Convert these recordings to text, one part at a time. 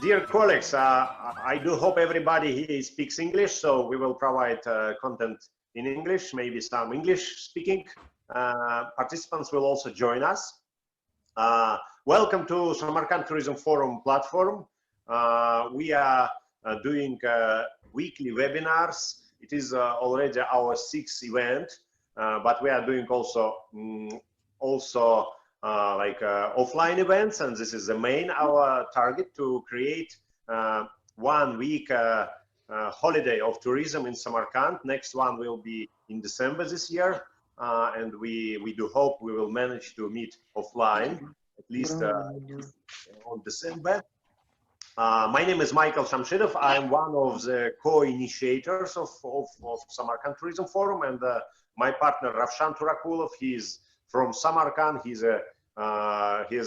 Dear colleagues, I do hope everybody here speaks English, so we will provide content in English, maybe some English speaking participants will also join us. Welcome to Samarkand Tourism Forum platform. We are doing weekly webinars. It is already our 6th event, but we are doing also offline events, and this is the main our target to create 1 week holiday of tourism in Samarkand. Next one will be in December this year, and we do hope we will manage to meet offline at least on December. My name is Michael Shamshidov. I'm one of the co-initiators of Samarkand Tourism Forum, and my partner Ravshan Turakulov, he's from Samarkand. He is a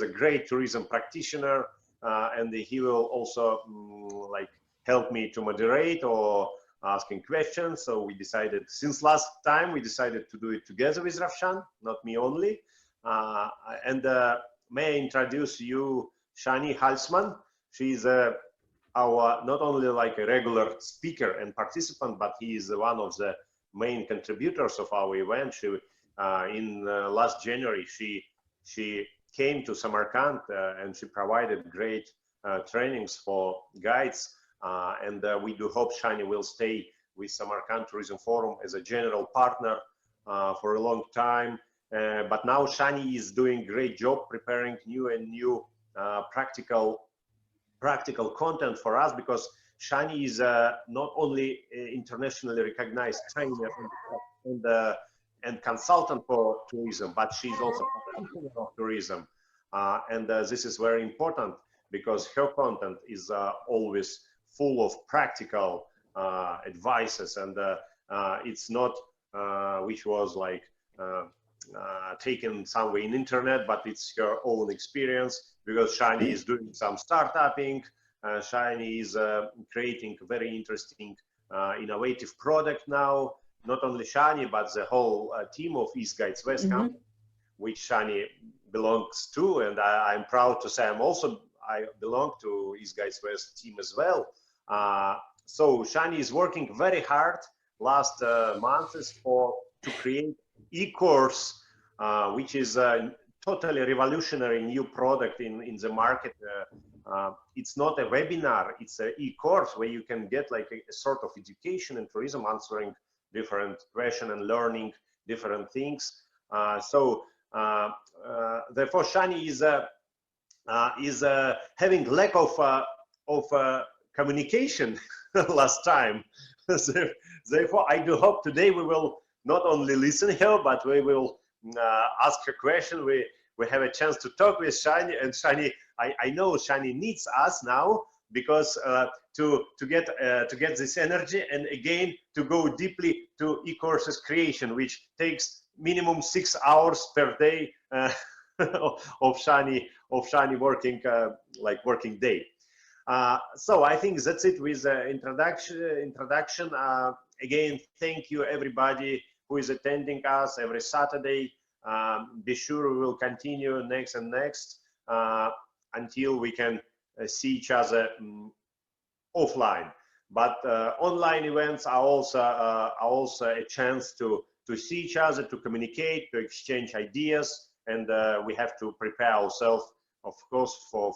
great tourism practitioner, and he will also help me to moderate or asking questions. So we decided, since last time, we decided to do it together with Ravshan, not me only. May I introduce you Sjannie Hulsman. She's our not only like a regular speaker and participant, but he is one of the main contributors of our event. She, in last January, she came to Samarkand and she provided great trainings for guides. We do hope Sjannie will stay with Samarkand Tourism Forum as a general partner for a long time. But now Sjannie is doing a great job preparing new practical content for us, because Sjannie is not only internationally recognized trainer and consultant for tourism, but she's also a professional of tourism. This is very important because her content is always full of practical advices, and it's not which was like taken somewhere in internet, but it's her own experience, because Sjannie is doing some startupping. Sjannie is creating a very interesting innovative product now. Not only Sjannie, but the whole team of EastguidesWest company, which Sjannie belongs to, and I'm proud to say I belong to EastguidesWest team as well. So Sjannie is working very hard last months to create e-course, which is a totally revolutionary new product in the market. It's not a webinar, it's an e-course where you can get like a sort of education in tourism, answering different questions and learning different things. Therefore, Sjannie is having lack of communication last time. Therefore, I do hope today we will not only listen here, but we will ask her question. We have a chance to talk with Sjannie, and Sjannie, I know Sjannie needs us now, because to get this energy, and again to go deeply to e-courses creation, which takes minimum 6 hours per day of Sjannie working day. So I think that's it with the introduction. Again, thank you everybody who is attending us every Saturday. Be sure we will continue next until we can see each other offline. But online events are also a chance to see each other, to communicate, to exchange ideas, and we have to prepare ourselves, of course, for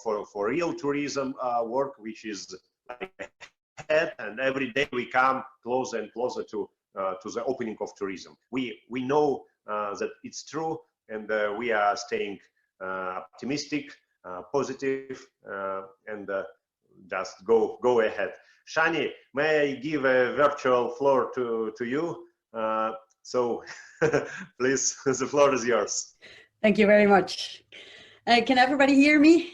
real tourism work, which is ahead, and every day we come closer and closer to the opening of tourism. We know that it's true, and we are staying optimistic, positive, and just go ahead. Sjannie, may I give a virtual floor to you? So please, the floor is yours. Thank you very much. Can everybody hear me?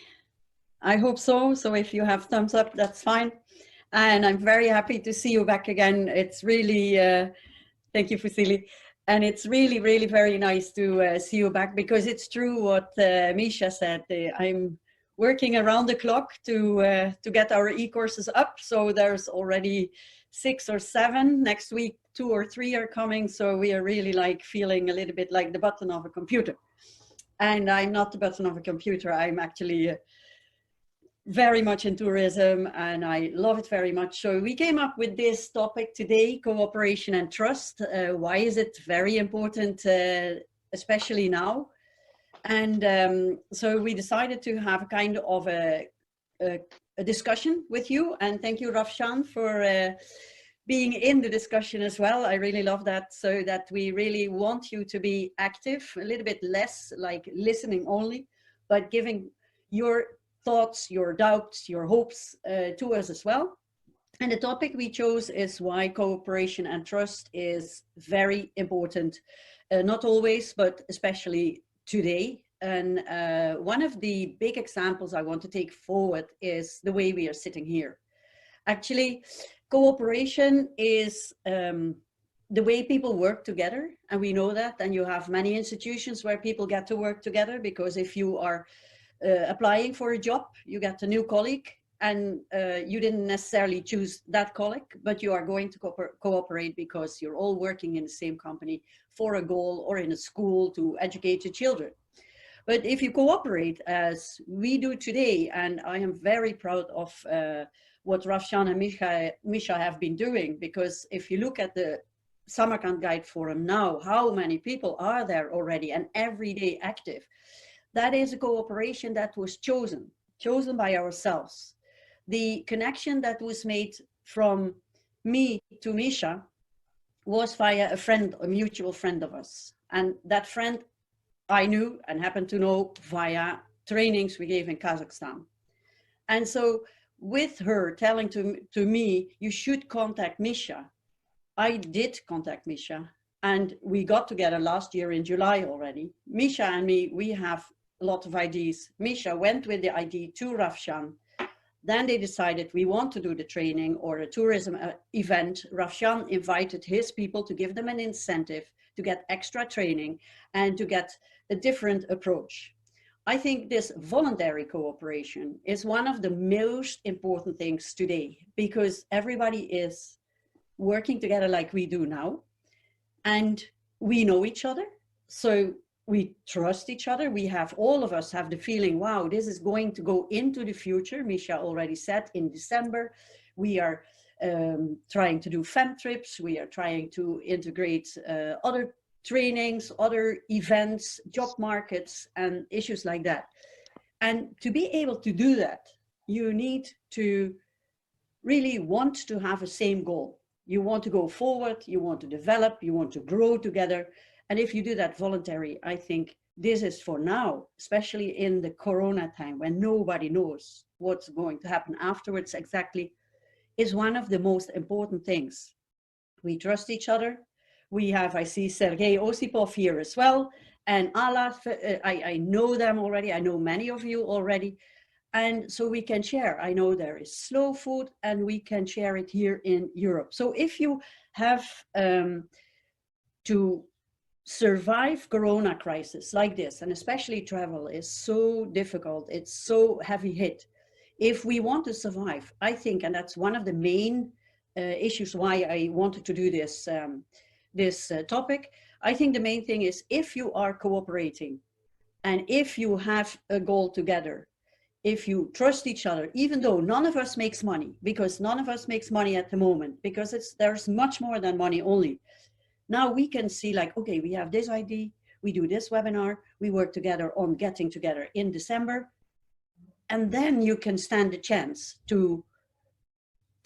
I hope so. So if you have thumbs up, that's fine. And I'm very happy to see you back again. It's really, thank you, Vasily. And it's really, really very nice to see you back, because it's true what Misha said. I'm working around the clock to get our e-courses up. So there's already 6 or 7. Next week, 2 or 3 are coming. So we are really like feeling a little bit like the button of a computer. And I'm not the button of a computer. I'm actually very much in tourism and I love it very much. So we came up with this topic today, cooperation and trust. Why is it very important, especially now? And so we decided to have a kind of a discussion with you. And thank you, Rafshan, for being in the discussion as well. I really love that, so that we really want you to be active, a little bit less like listening only, but giving your thoughts, your doubts, your hopes to us as well. And the topic we chose is why cooperation and trust is very important, not always, but especially today. And one of the big examples I want to take forward is the way we are sitting here. Actually, cooperation is the way people work together, and we know that. And you have many institutions where people get to work together, because if you are applying for a job, you get a new colleague, and you didn't necessarily choose that colleague, but you are going to cooperate because you're all working in the same company for a goal, or in a school to educate the children. But if you cooperate as we do today, and I am very proud of what Rafshan and Misha have been doing, because if you look at the Samarkand Guide Forum now, how many people are there already and every day active? That is a cooperation that was chosen by ourselves. The connection that was made from me to Misha was via a friend, a mutual friend of us. And that friend I knew and happened to know via trainings we gave in Kazakhstan. And so with her telling to me, you should contact Misha, I did contact Misha, and we got together last year in July already. Misha and me, we have a lot of ideas. Misha went with the idea to Rafshan. Then they decided we want to do the training or a tourism event. Rafshan invited his people to give them an incentive to get extra training and to get a different approach. I think this voluntary cooperation is one of the most important things today, because everybody is working together like we do now, and we know each other, so we trust each other. We have, all of us have the feeling, wow, this is going to go into the future. Misha already said in December, we are trying to do fem trips. We are trying to integrate other trainings, other events, job markets, and issues like that. And to be able to do that, you need to really want to have a same goal. You want to go forward, you want to develop, you want to grow together. And if you do that voluntary, I think this is for now, especially in the Corona time when nobody knows what's going to happen afterwards exactly, is one of the most important things. We trust each other. We have, I see Sergei Osipov here as well, and Ala, I know them already. I know many of you already. And so we can share. I know there is slow food, and we can share it here in Europe. So if you have to survive Corona crisis like this, and especially travel is so difficult, it's so heavy hit. If we want to survive, I think, and that's one of the main issues why I wanted to do this, this topic, I think the main thing is, if you are cooperating and if you have a goal together, if you trust each other, even though none of us makes money, because none of us makes money at the moment, because there's much more than money only. Now we can see like, okay, we have this idea, we do this webinar, we work together on getting together in December, and then you can stand a chance to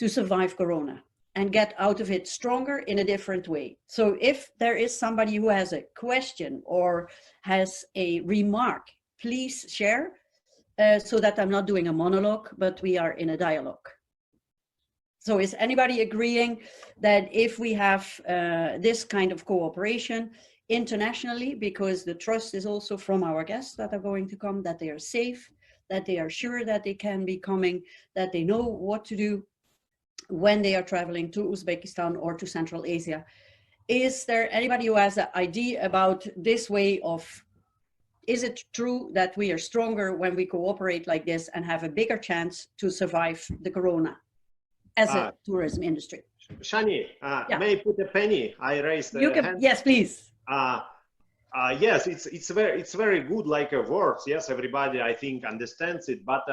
survive Corona and get out of it stronger in a different way. So if there is somebody who has a question or has a remark, please share, so that I'm not doing a monologue, but we are in a dialogue. So is anybody agreeing that if we have this kind of cooperation internationally, because the trust is also from our guests that are going to come, that they are safe, that they are sure that they can be coming, that they know what to do when they are traveling to Uzbekistan or to Central Asia. Is there anybody who has an idea about this way of, is it true that we are stronger when we cooperate like this and have a bigger chance to survive the Corona as a tourism industry? Sjannie, yeah. May I put a penny? I raised the hand. Yes, please. Yes, it's very good like a words. Yes, everybody I think understands it. But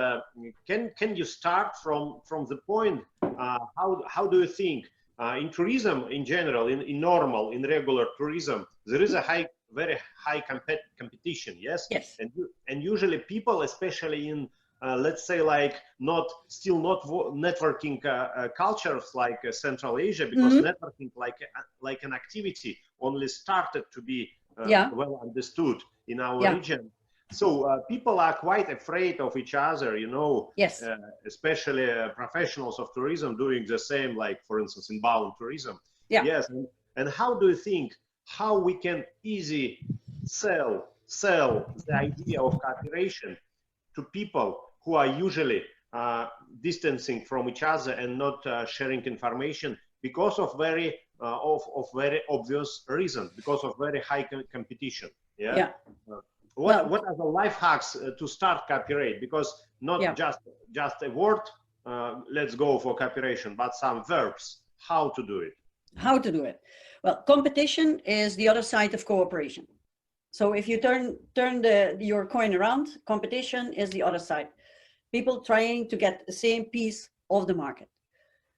can you start from the point? How do you think in tourism in general, in normal, in regular tourism, there is a very high competition. Yes, Yes. and usually people, especially in let's say like still not networking cultures like Central Asia, because networking like an activity only started to be well understood in our region. So people are quite afraid of each other, you know, Yes. especially professionals of tourism doing the same, like for instance, inbound tourism. Yes. And how do you think how we can easy sell the idea of cooperation to people who are usually distancing from each other and not sharing information because of very obvious reasons, because of very high competition. What are the life hacks to start cooperate? Because not just a word, let's go for cooperation, but some verbs, how to do it. How to do it? Well, competition is the other side of cooperation. So if you turn your coin around, competition is the other side. People trying to get the same piece of the market.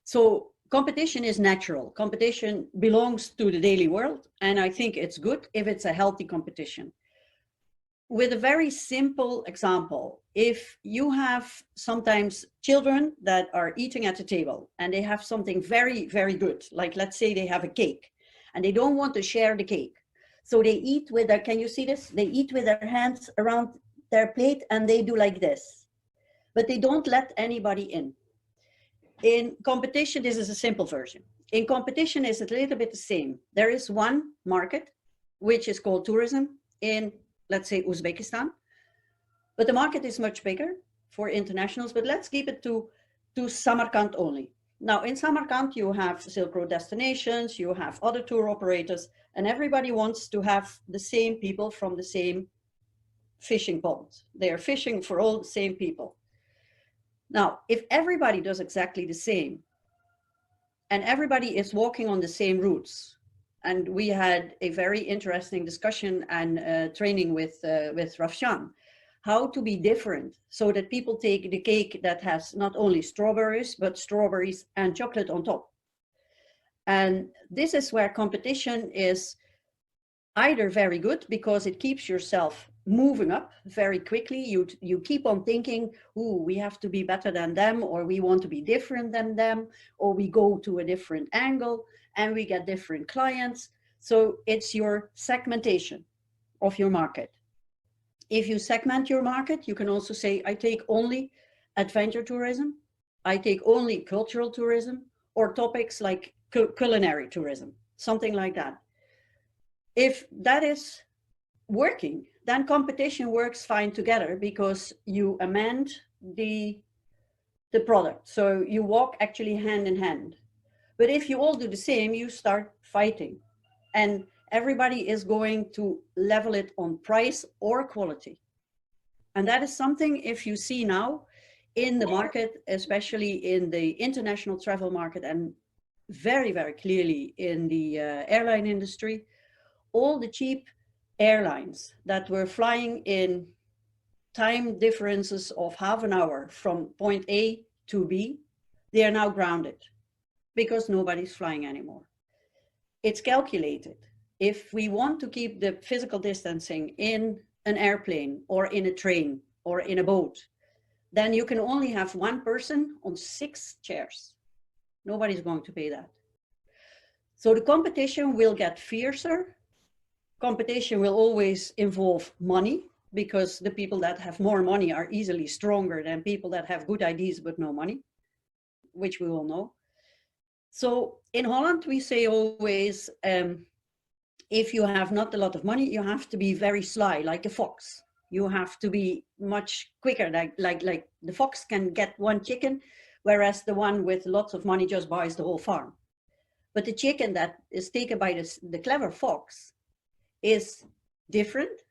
So competition is natural. Competition belongs to the daily world. And I think it's good if it's a healthy competition. With a very simple example, if you have sometimes children that are eating at the table and they have something very, very good, like let's say they have a cake and they don't want to share the cake. So they eat with their, can you see this? They eat with their hands around their plate and they do like this, but they don't let anybody in. In competition, this is a simple version. In competition, it's a little bit the same. There is one market, which is called tourism in, let's say, Uzbekistan. But the market is much bigger for internationals, but let's keep it to Samarkand only. Now, in Samarkand, you have Silk Road destinations, you have other tour operators, and everybody wants to have the same people from the same fishing pond. They are fishing for all the same people. Now, if everybody does exactly the same, and everybody is walking on the same routes, and we had a very interesting discussion and training with Rafshan, how to be different so that people take the cake that has not only strawberries, but strawberries and chocolate on top. And this is where competition is either very good because it keeps yourself moving up very quickly. You keep on thinking, ooh, we have to be better than them, or we want to be different than them, or we go to a different angle and we get different clients. So it's your segmentation of your market. If you segment your market, you can also say, I take only adventure tourism, I take only cultural tourism, or topics like culinary tourism, something like that. If that is working, then competition works fine together because you amend the product. So you walk actually hand in hand. But if you all do the same, you start fighting. And everybody is going to level it on price or quality. And that is something, if you see now in the market, especially in the international travel market and very, very clearly in the airline industry, all the cheap airlines that were flying in time differences of half an hour from point A to B, they are now grounded because nobody's flying anymore. It's calculated. If we want to keep the physical distancing in an airplane or in a train or in a boat, then you can only have one person on 6 chairs. Nobody's going to pay that. So the competition will get fiercer. Competition will always involve money because the people that have more money are easily stronger than people that have good ideas but no money, which we all know. So in Holland, we say always, if you have not a lot of money, you have to be very sly, like a fox. You have to be much quicker, like the fox can get one chicken, whereas the one with lots of money just buys the whole farm. But the chicken that is taken by the clever fox is different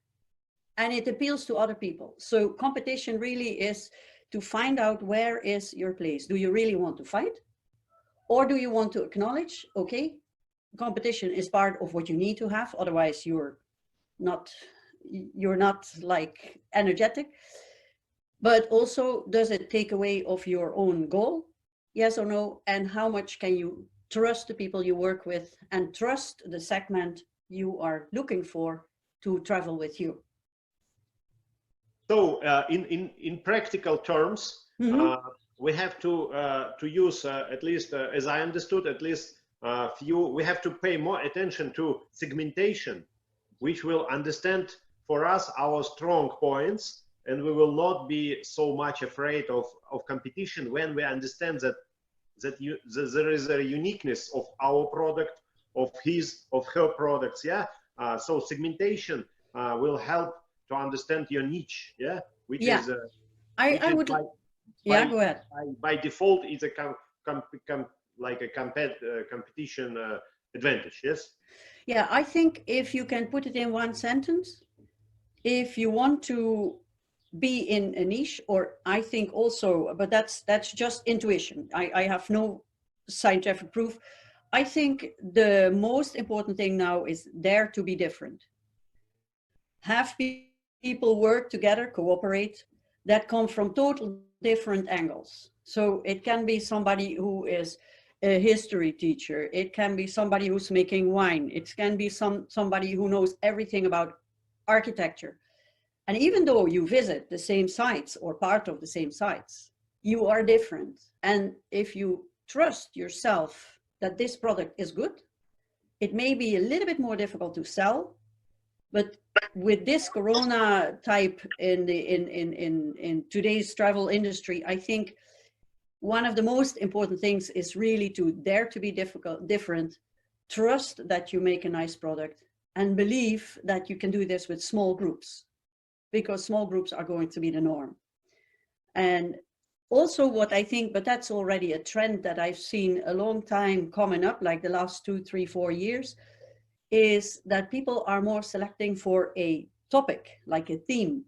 and it appeals to other people. So competition really is to find out where is your place. Do you really want to fight? Or do you want to acknowledge, okay, competition is part of what you need to have, otherwise you're you're not like energetic, but also does it take away of your own goal? Yes or no? And how much can you trust the people you work with and trust the segment you are looking for to travel with you? So in practical terms, we have to use at least, as I understood, at least we have to pay more attention to segmentation, which will understand for us our strong points, and we will not be so much afraid of competition when we understand that there is a uniqueness of our product, of her products. Yeah. So segmentation will help to understand your niche. Yeah. Which is I would. Yeah, go ahead. By default, it's a competition advantage. Yes. Yeah, I think if you can put it in one sentence, if you want to be in a niche, or I think also, but that's just intuition. I have no scientific proof. I think the most important thing now is dare to be different. Have people work together, cooperate, that come from total different angles. So it can be somebody who is a history teacher. It can be somebody who's making wine. It can be somebody who knows everything about architecture. And even though you visit the same sites or part of the same sites, you are different. And if you trust yourself that this product is good, it may be a little bit more difficult to sell, but with this Corona type in today's travel industry, I think one of the most important things is really to dare to be different, trust that you make a nice product, and believe that you can do this with small groups, because small groups are going to be the norm. And also what I think, but that's already a trend that I've seen a long time coming up, like the last 2, 3, 4 years, is that people are more selecting for a topic, like a theme.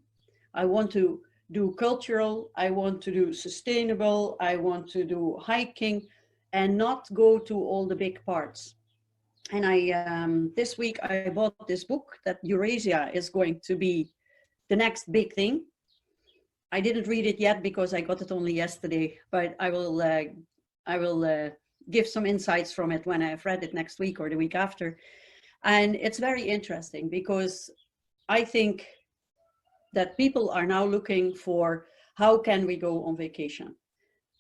I want to do cultural, I want to do sustainable, I want to do hiking, and not go to all the big parts. And this week I bought this book that Eurasia is going to be the next big thing. I didn't read it yet because I got it only yesterday, but I will give some insights from it when I've read it next week or the week after. And it's very interesting because I think that people are now looking for how can we go on vacation.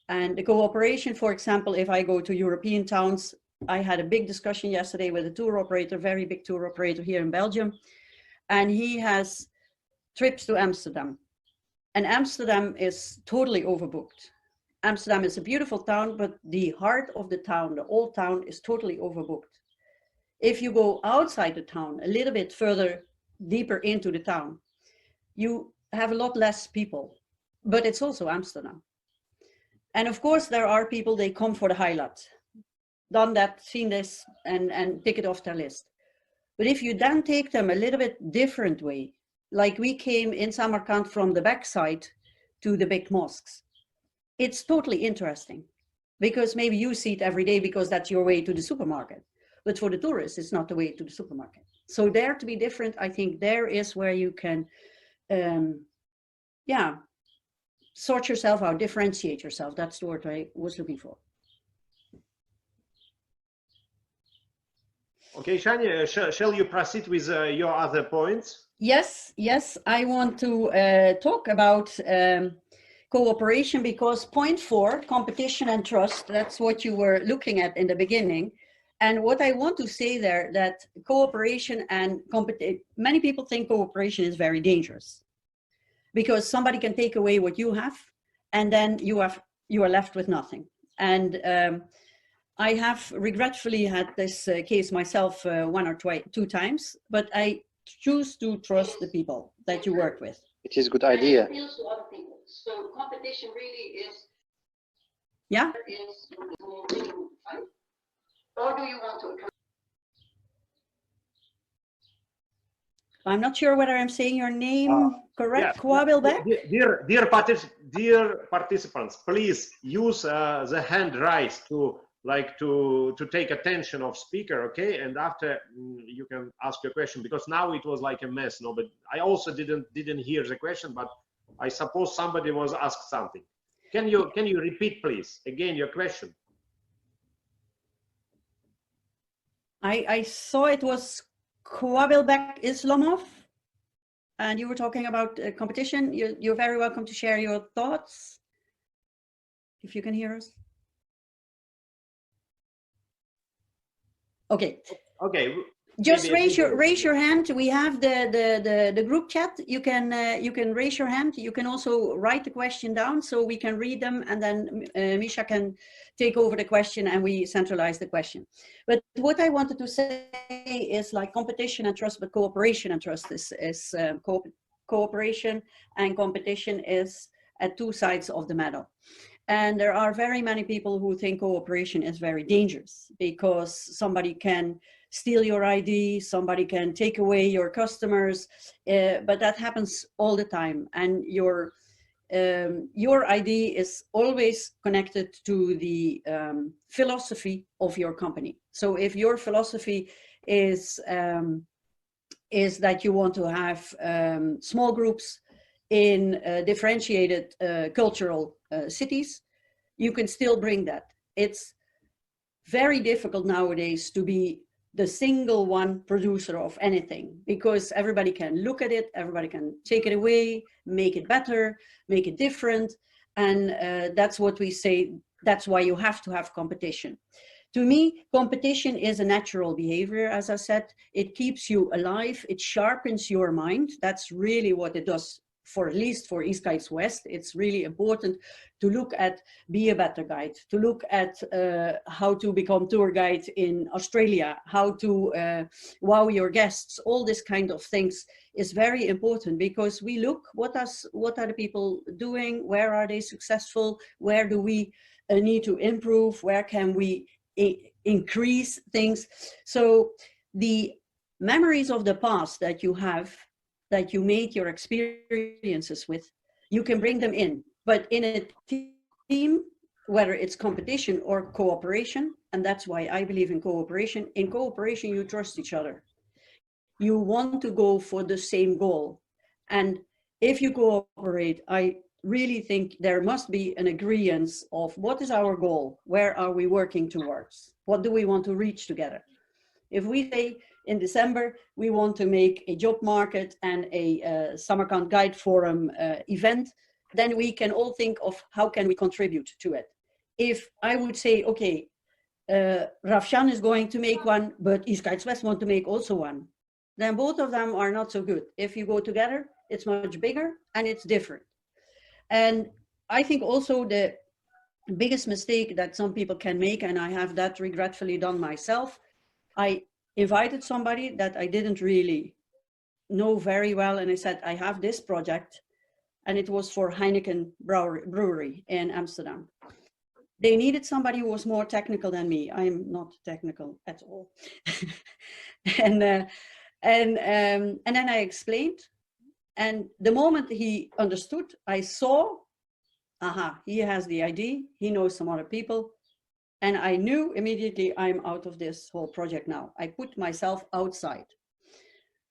And the cooperation, for example, if I go to European towns, I had a big discussion yesterday with a tour operator, very big tour operator here in Belgium, and he has trips to Amsterdam. And Amsterdam is totally overbooked. Amsterdam is a beautiful town, but the heart of the town, the old town, is totally overbooked. If you go outside the town, a little bit further, deeper into the town, you have a lot less people, but it's also Amsterdam. And of course, there are people, they come for the highlight, done that, seen this, and tick it off their list. But if you then take them a little bit different way, like we came in Samarkand from the backside to the big mosques, it's totally interesting because maybe you see it every day because that's your way to the supermarket. But for the tourists, it's not the way to the supermarket. So dare to be different, I think there is where you can, sort yourself out, differentiate yourself. That's the word I was looking for. Okay, Sjannie, shall you proceed with your other points? Yes, I want to talk about cooperation because point 4, competition and trust, that's what you were looking at in the beginning. And what I want to say there, that cooperation and competition, many people think cooperation is very dangerous because somebody can take away what you have and then you are left with nothing. And I have regretfully had this case myself 1 or 2 times, but I choose to trust the people that you work with. It is a good idea. And it appeals to other people. So competition really is. Yeah. Or do you want to? I'm not sure whether I'm saying your name correct. Yeah. Kwabilbek? Dear participants, please use the hand raised to like to take attention of speaker, okay? And after you can ask your question, because now it was like a mess. No, but I also didn't hear the question, but I suppose somebody was asked something. Can you repeat, please, again your question? I saw it was Kwabilbek Islamov, and you were talking about competition. You're very welcome to share your thoughts, if you can hear us. Okay. Okay. Just raise your hand. We have the group chat. You can raise your hand. You can also write the question down so we can read them, and then Misha can take over the question and we centralize the question. But what I wanted to say is like competition and trust, but cooperation and trust is cooperation and competition is at two sides of the medal. And there are very many people who think cooperation is very dangerous because somebody can steal your ID, somebody can take away your customers, but that happens all the time. And your ID is always connected to the philosophy of your company. So if your philosophy is that you want to have small groups in differentiated cultural cities, you can still bring that. It's very difficult nowadays to be the single one producer of anything, because everybody can look at it, everybody can take it away, make it better, make it different. And that's what we say, that's why you have to have competition. To me, competition is a natural behavior. As I said, it keeps you alive, it sharpens your mind. That's really what it does. For at least for EastguidesWest, it's really important to look at be a better guide, to look at how to become tour guide in Australia, how to wow your guests. All this kind of things is very important, because we look what are the people doing, where are they successful, where do we need to improve, where can we increase things. So the memories of the past that you have, that you made your experiences with, you can bring them in. But in a team, whether it's competition or cooperation, and that's why I believe in cooperation, you trust each other. You want to go for the same goal. And if you cooperate, I really think there must be an agreement of what is our goal, where are we working towards, what do we want to reach together. If we say in December, we want to make a job market and a Samarkand Guide Forum event, then we can all think of how can we contribute to it. If I would say, okay, Ravshan is going to make one, but EastguidesWest want to make also one, then both of them are not so good. If you go together, it's much bigger and it's different. And I think also the biggest mistake that some people can make, and I have that regretfully done myself, I invited somebody that I didn't really know very well, and I said, I have this project, and it was for Heineken Brewery in Amsterdam. They needed somebody who was more technical than me. I'm not technical at all. and then I explained, and the moment he understood, I saw, aha, he has the ID, he knows some other people. And I knew immediately I'm out of this whole project now. I put myself outside.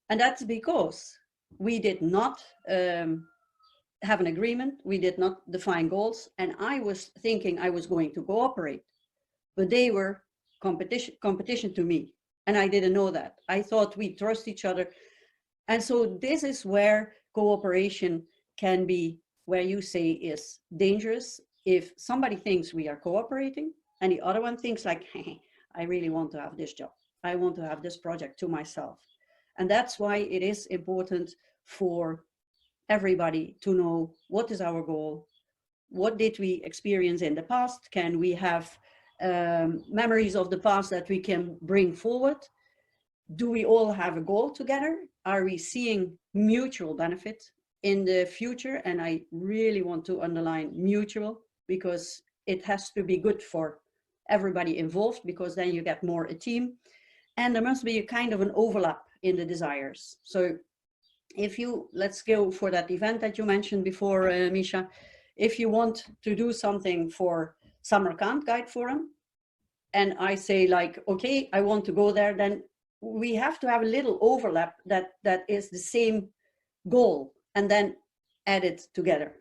And that's because we did not have an agreement. We did not define goals. And I was thinking I was going to cooperate, but they were competition to me. And I didn't know that. I thought we trust each other. And so this is where cooperation can be, where you say is dangerous. If somebody thinks we are cooperating, and the other one thinks like, hey, I really want to have this job. I want to have this project to myself. And that's why it is important for everybody to know what is our goal, what did we experience in the past, can we have memories of the past that we can bring forward, do we all have a goal together, are we seeing mutual benefit in the future, and I really want to underline mutual, because it has to be good for everybody involved, because then you get more a team, and there must be a kind of an overlap in the desires. So if you, let's go for that event that you mentioned before, Misha, if you want to do something for Samarkand Guide Forum, and I say like, okay, I want to go there, then we have to have a little overlap that is the same goal, and then add it together.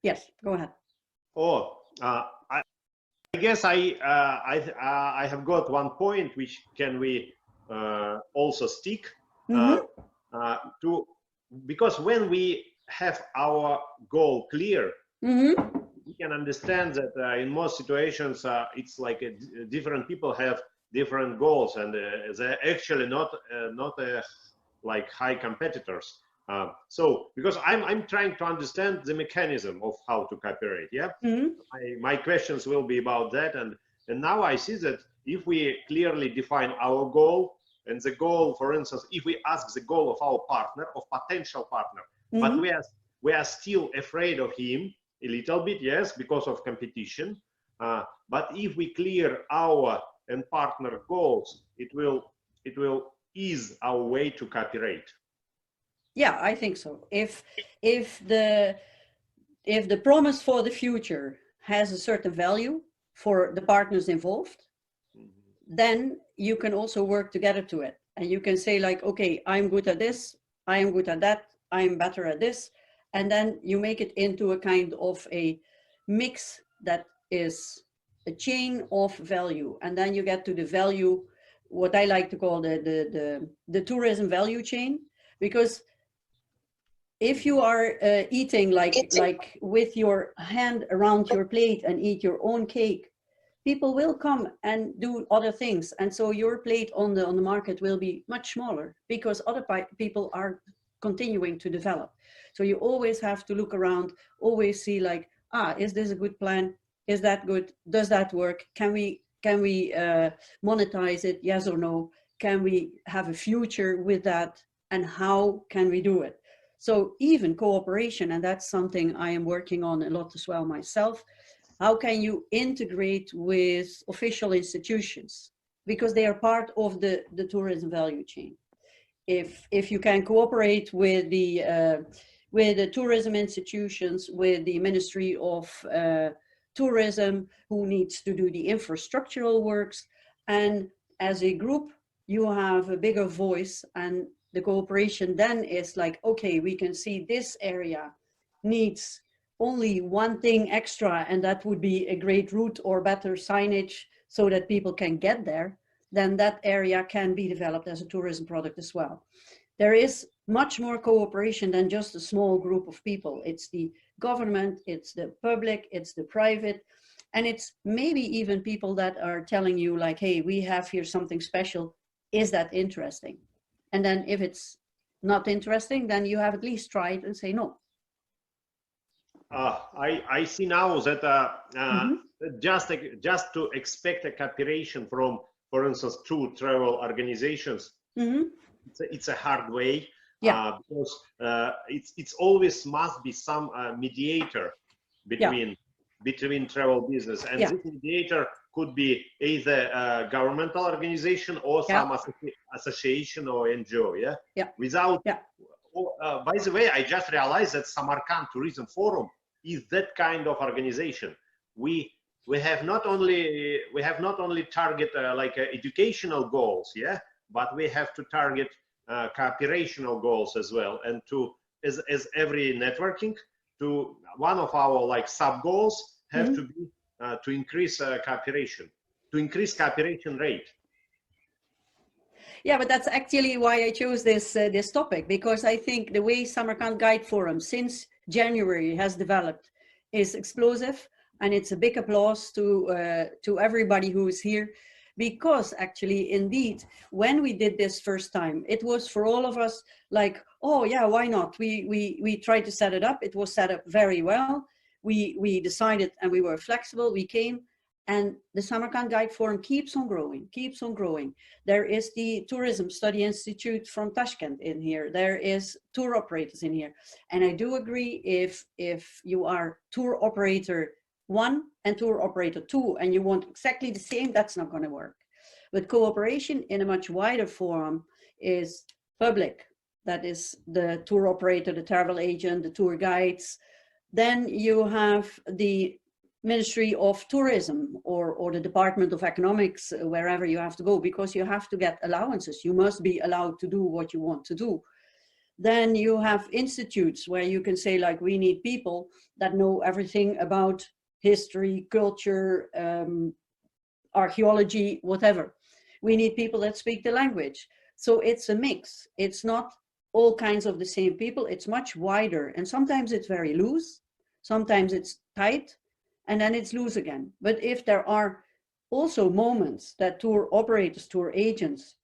Yes, go ahead. Oh, I guess I have got one point which can we also stick to, because when we have our goal clear, we can understand that in most situations it's like different people have different goals, and they're actually not like high competitors. So because I'm trying to understand the mechanism of how to cooperate, yeah. My questions will be about that, and now I see that if we clearly define our goal, and the goal, for instance, if we ask the goal of our partner, of potential partner, but we are still afraid of him a little bit, yes, because of competition. But if we clear our and partner goals, it will ease our way to cooperate. Yeah, I think so. If the promise for the future has a certain value for the partners involved, then you can also work together to it. And you can say like, okay, I'm good at this, I am good at that, I'm better at this. And then you make it into a kind of a mix that is a chain of value. And then you get to the value, what I like to call the tourism value chain. Because if you are eating like with your hand around your plate and eat your own cake, people will come and do other things, and so your plate on the market will be much smaller because other people are continuing to develop. So you always have to look around, always see like, is this a good plan? Is that good? Does that work? Can we monetize it? Yes or no? Can we have a future with that? And how can we do it? So even cooperation, and that's something I am working on a lot as well myself. How can you integrate with official institutions? Because they are part of the tourism value chain. If you can cooperate with the tourism institutions, with the Ministry of Tourism, who needs to do the infrastructural works, and as a group, you have a bigger voice, and the cooperation then is like, okay, we can see this area needs only one thing extra, and that would be a great route or better signage so that people can get there, then that area can be developed as a tourism product as well. There is much more cooperation than just a small group of people. It's the government, it's the public, it's the private, and it's maybe even people that are telling you like, hey, we have here something special. Is that interesting? And then if it's not interesting, then you have at least tried and say no. I see now that just to expect a cooperation from, for instance, two travel organizations, it's a hard way. Because it's always must be some mediator between travel business, and this mediator could be either a governmental organization or some association or NGO. Without. By the way, I just realized that Samarkand Tourism Forum is that kind of organization. We have not only target like educational goals, but we have to target cooperational goals as well, and to as every networking, to one of our like sub goals have to be to increase cooperation, to increase cooperation rate. Yeah, but that's actually why I chose this this topic, because I think the way Samarkand Guide Forum since January has developed is explosive, and it's a big applause to everybody who is here, because actually, indeed, when we did this first time, it was for all of us like, oh yeah, why not? We tried to set it up. It was set up very well. We decided, and we were flexible. We came. And the Samarkand Guide Forum keeps on growing, keeps on growing. There is the Tourism Study Institute from Tashkent in here. There is tour operators in here. And I do agree, if you are tour operator 1 and tour operator 2 and you want exactly the same, that's not going to work. But cooperation in a much wider forum is public. That is the tour operator, the travel agent, the tour guides. Then you have the Ministry of Tourism or the Department of Economics, wherever you have to go, because you have to get allowances. You must be allowed to do what you want to do. Then you have institutes where you can say, like, we need people that know everything about history, culture, archaeology, whatever. We need people that speak the language. So it's a mix. It's not all kinds of the same people. It's much wider. And sometimes it's very loose. Sometimes it's tight. And then it's loose again. But if there are also moments that tour operators, tour agents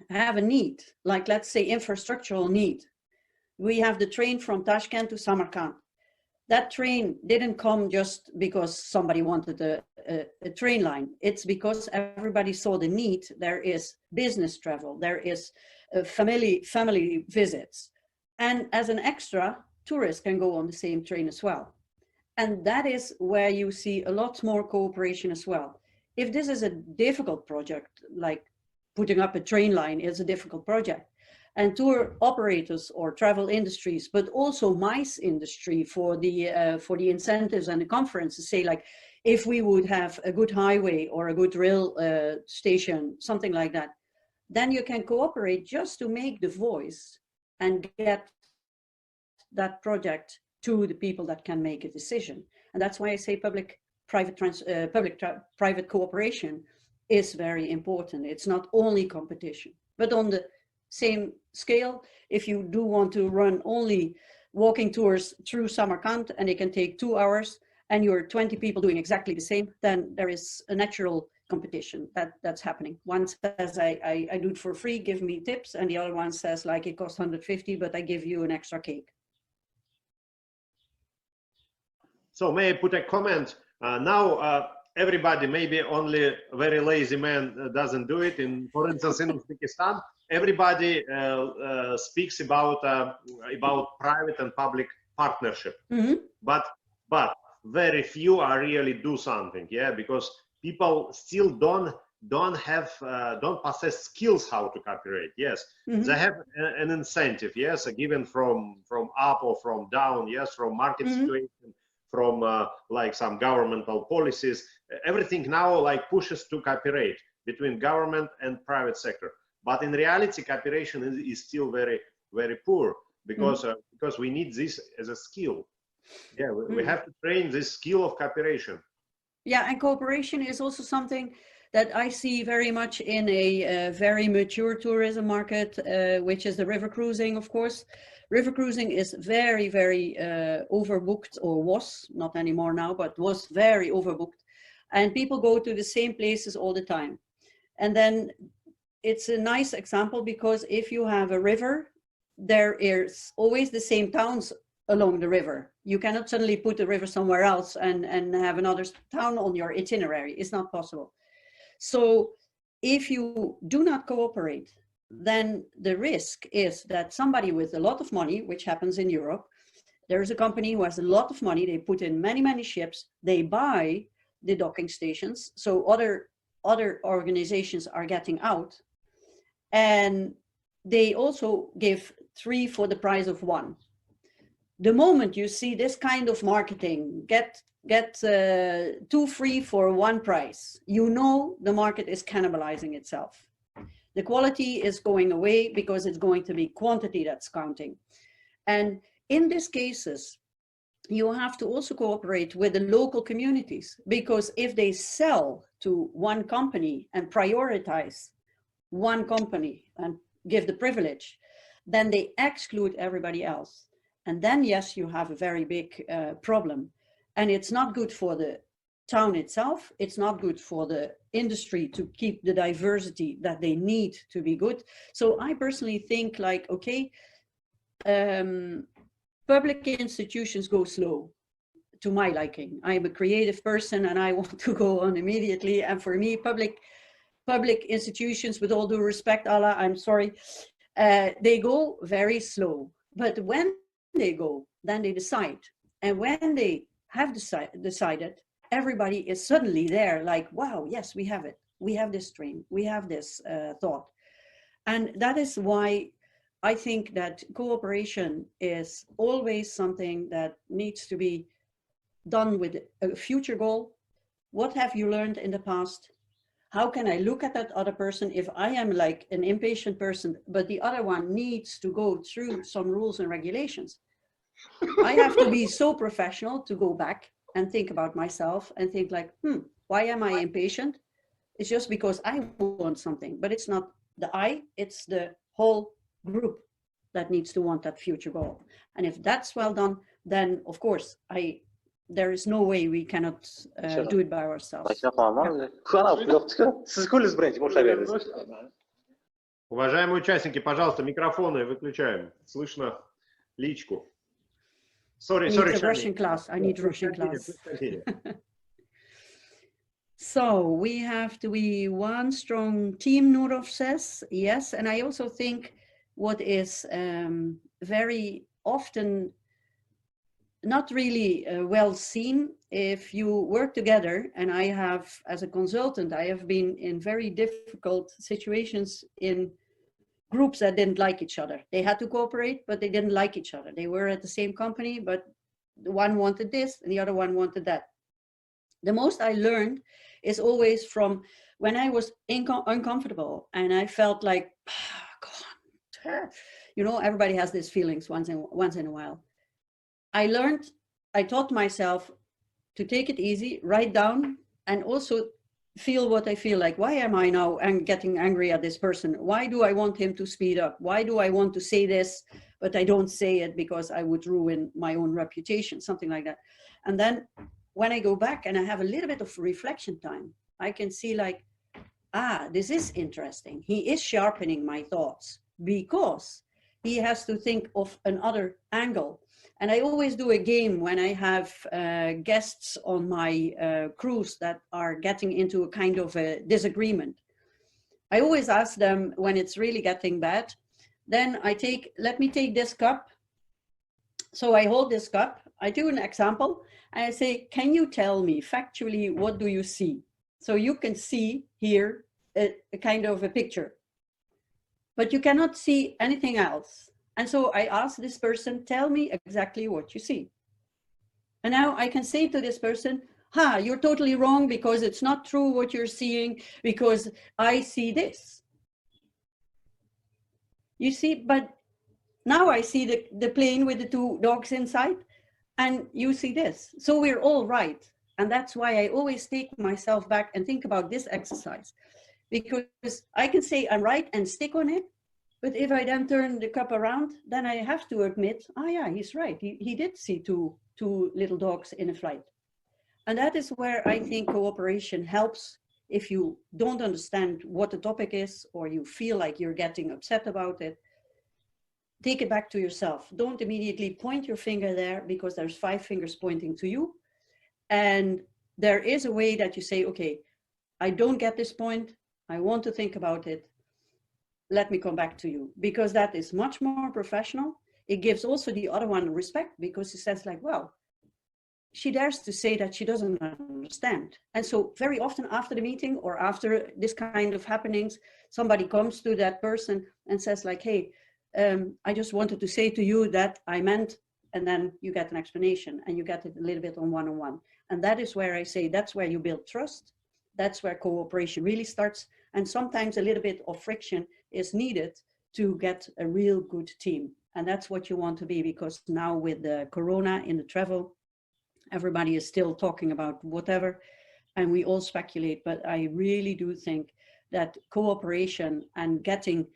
have a need, like let's say infrastructural need. We have the train from Tashkent to Samarkand. That train didn't come just because somebody wanted a train line. It's because everybody saw the need. There is business travel, there is family visits. And as an extra, tourists can go on the same train as well. And that is where you see a lot more cooperation as well. If this is a difficult project, like putting up a train line is a difficult project, and tour operators or travel industries, but also MICE industry for the incentives and the conferences say, like, if we would have a good highway or a good rail station, something like that, then you can cooperate just to make the voice and get that project to the people that can make a decision. And that's why I say public-private cooperation is very important. It's not only competition, but on the same scale, if you do want to run only walking tours through Samarkand and it can take 2 hours and you're 20 people doing exactly the same, then there is a natural competition that's happening. One says, I do it for free, give me tips, and the other one says, like, it costs 150, but I give you an extra cake. So may I put a comment? Now everybody, maybe only a very lazy man doesn't do it. For instance, in Uzbekistan, everybody speaks about private and public partnership, but very few are really do something, yeah, because people still don't possess skills how to cooperate. Yes, they have an incentive, yes, given from up or from down, yes, from market situation, from like some governmental policies. Everything now like pushes to cooperate between government and private sector. But in reality, cooperation is still very, very poor because because we need this as a skill. Yeah, we have to train this skill of cooperation. Yeah, and cooperation is also something that I see very much in a very mature tourism market, which is the river cruising, of course. River cruising is very, very overbooked, or was, not anymore now, but was very overbooked. And people go to the same places all the time. And then it's a nice example because if you have a river, there is always the same towns along the river. You cannot suddenly put the river somewhere else and have another town on your itinerary. It's not possible. So if you do not cooperate, then the risk is that somebody with a lot of money, which happens in Europe, there is a company who has a lot of money, they put in many, many ships, they buy the docking stations, so other organizations are getting out, and they also give 3 for the price of 1. The moment you see this kind of marketing, get 2 free for 1 price, you know the market is cannibalizing itself. The quality is going away because it's going to be quantity that's counting. And in these cases, you have to also cooperate with the local communities, because if they sell to one company and prioritize one company and give the privilege, then they exclude everybody else. And then, yes, you have a very big problem. And it's not good for the town itself. It's not good for the industry to keep the diversity that they need to be good. So I personally think, like, okay, public institutions go slow, to my liking. I'm a creative person and I want to go on immediately. And for me, public institutions, with all due respect, Allah, I'm sorry, they go very slow. But when they go, then they decide. And when they have decided, everybody is suddenly there, like, wow, yes, we have it. We have this dream. We have this thought. And that is why I think that cooperation is always something that needs to be done with a future goal? What have you learned in the past? How can I look at that other person if I am like an impatient person, but the other one needs to go through some rules and regulations? I have to be so professional to go back and think about myself and think like, why am I impatient? It's just because I want something, but it's not the I, it's the whole group that needs to want that future goal. And if that's well done, then of course, there is no way we cannot do it by ourselves. Уважаемые участники, пожалуйста, микрофоны выключаем. Слышно личку. Sorry, Russian class. I need Russian class. So we have to be one strong team, Nurov says. Yes, and I also think what is very often not really well seen, if you work together, and I have, as a consultant, I have been in very difficult situations in groups that didn't like each other. They had to cooperate, but they didn't like each other. They were at the same company, but the one wanted this and the other one wanted that. The most I learned is always from when I was uncomfortable and I felt like, God, you know, everybody has these feelings once in a while. I taught myself to take it easy, write down, and also feel what I feel like. Why am I now getting angry at this person? Why do I want him to speed up? Why do I want to say this, but I don't say it because I would ruin my own reputation, something like that. And then when I go back and I have a little bit of reflection time, I can see like, this is interesting. He is sharpening my thoughts because he has to think of another angle. And I always do a game when I have guests on my cruise that are getting into a kind of a disagreement. I always ask them when it's really getting bad, then let me take this cup. So I hold this cup, I do an example, and I say, can you tell me factually, what do you see? So you can see here a kind of a picture, but you cannot see anything else. And so I ask this person, tell me exactly what you see. And now I can say to this person, you're totally wrong because it's not true what you're seeing because I see this. You see, but now I see the plane with the two dogs inside and you see this. So we're all right. And that's why I always take myself back and think about this exercise, because I can say I'm right and stick on it. But if I then turn the cup around, then I have to admit, yeah, he's right. He did see two little dogs in a flight. And that is where I think cooperation helps. If you don't understand what the topic is, or you feel like you're getting upset about it, take it back to yourself. Don't immediately point your finger there, because there's 5 fingers pointing to you. And there is a way that you say, okay, I don't get this point. I want to think about it. Let me come back to you, because that is much more professional. It gives also the other one respect, because he says like, well, she dares to say that she doesn't understand. And so very often after the meeting or after this kind of happenings, somebody comes to that person and says like, hey, I just wanted to say to you that I meant, and then you get an explanation and you get it a little bit on one-on-one. And that is where I say, that's where you build trust. That's where cooperation really starts. And sometimes a little bit of friction is needed to get a real good team. And that's what you want to be, because now with the corona in the travel, everybody is still talking about whatever, and we all speculate. But I really do think that cooperation and getting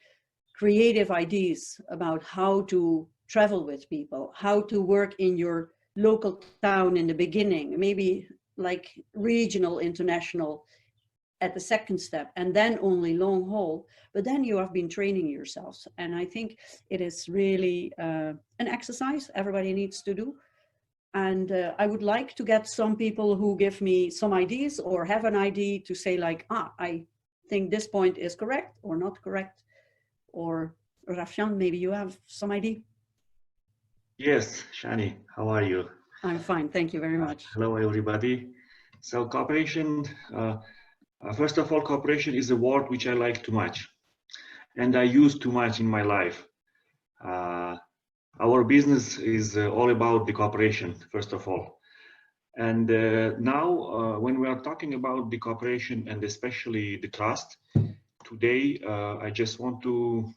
creative ideas about how to travel with people, how to work in your local town in the beginning, maybe like regional, international at the second step, and then only long haul, but then you have been training yourselves. And I think it is really an exercise everybody needs to do. And I would like to get some people who give me some ideas or have an idea to say like, I think this point is correct or not correct. Or Rafjan, maybe you have some idea? Yes, Sjannie, how are you? I'm fine, thank you very much. Hello, everybody. So cooperation, first of all, cooperation is a word which I like too much, and I use too much in my life. Our business is all about the cooperation, first of all. And now, when we are talking about the cooperation and especially the trust, today I just want to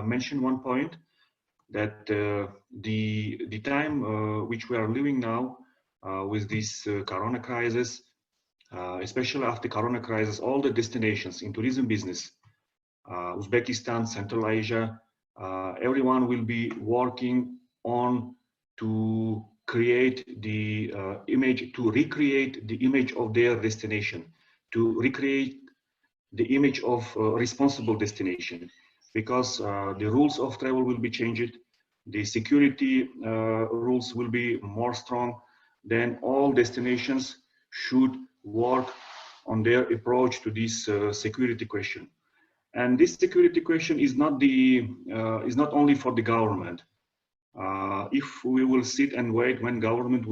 mention one point, that the time which we are living now with this Corona crisis, especially after Corona crisis, all the destinations in tourism business, Uzbekistan, Central Asia, everyone will be working on to create the image, to recreate the image of their destination, to recreate the image of responsible destination, because the rules of travel will be changed, the security rules will be more strong, then all destinations should work on their approach to this security question. And this security question is not only for the government. If we will sit and wait when government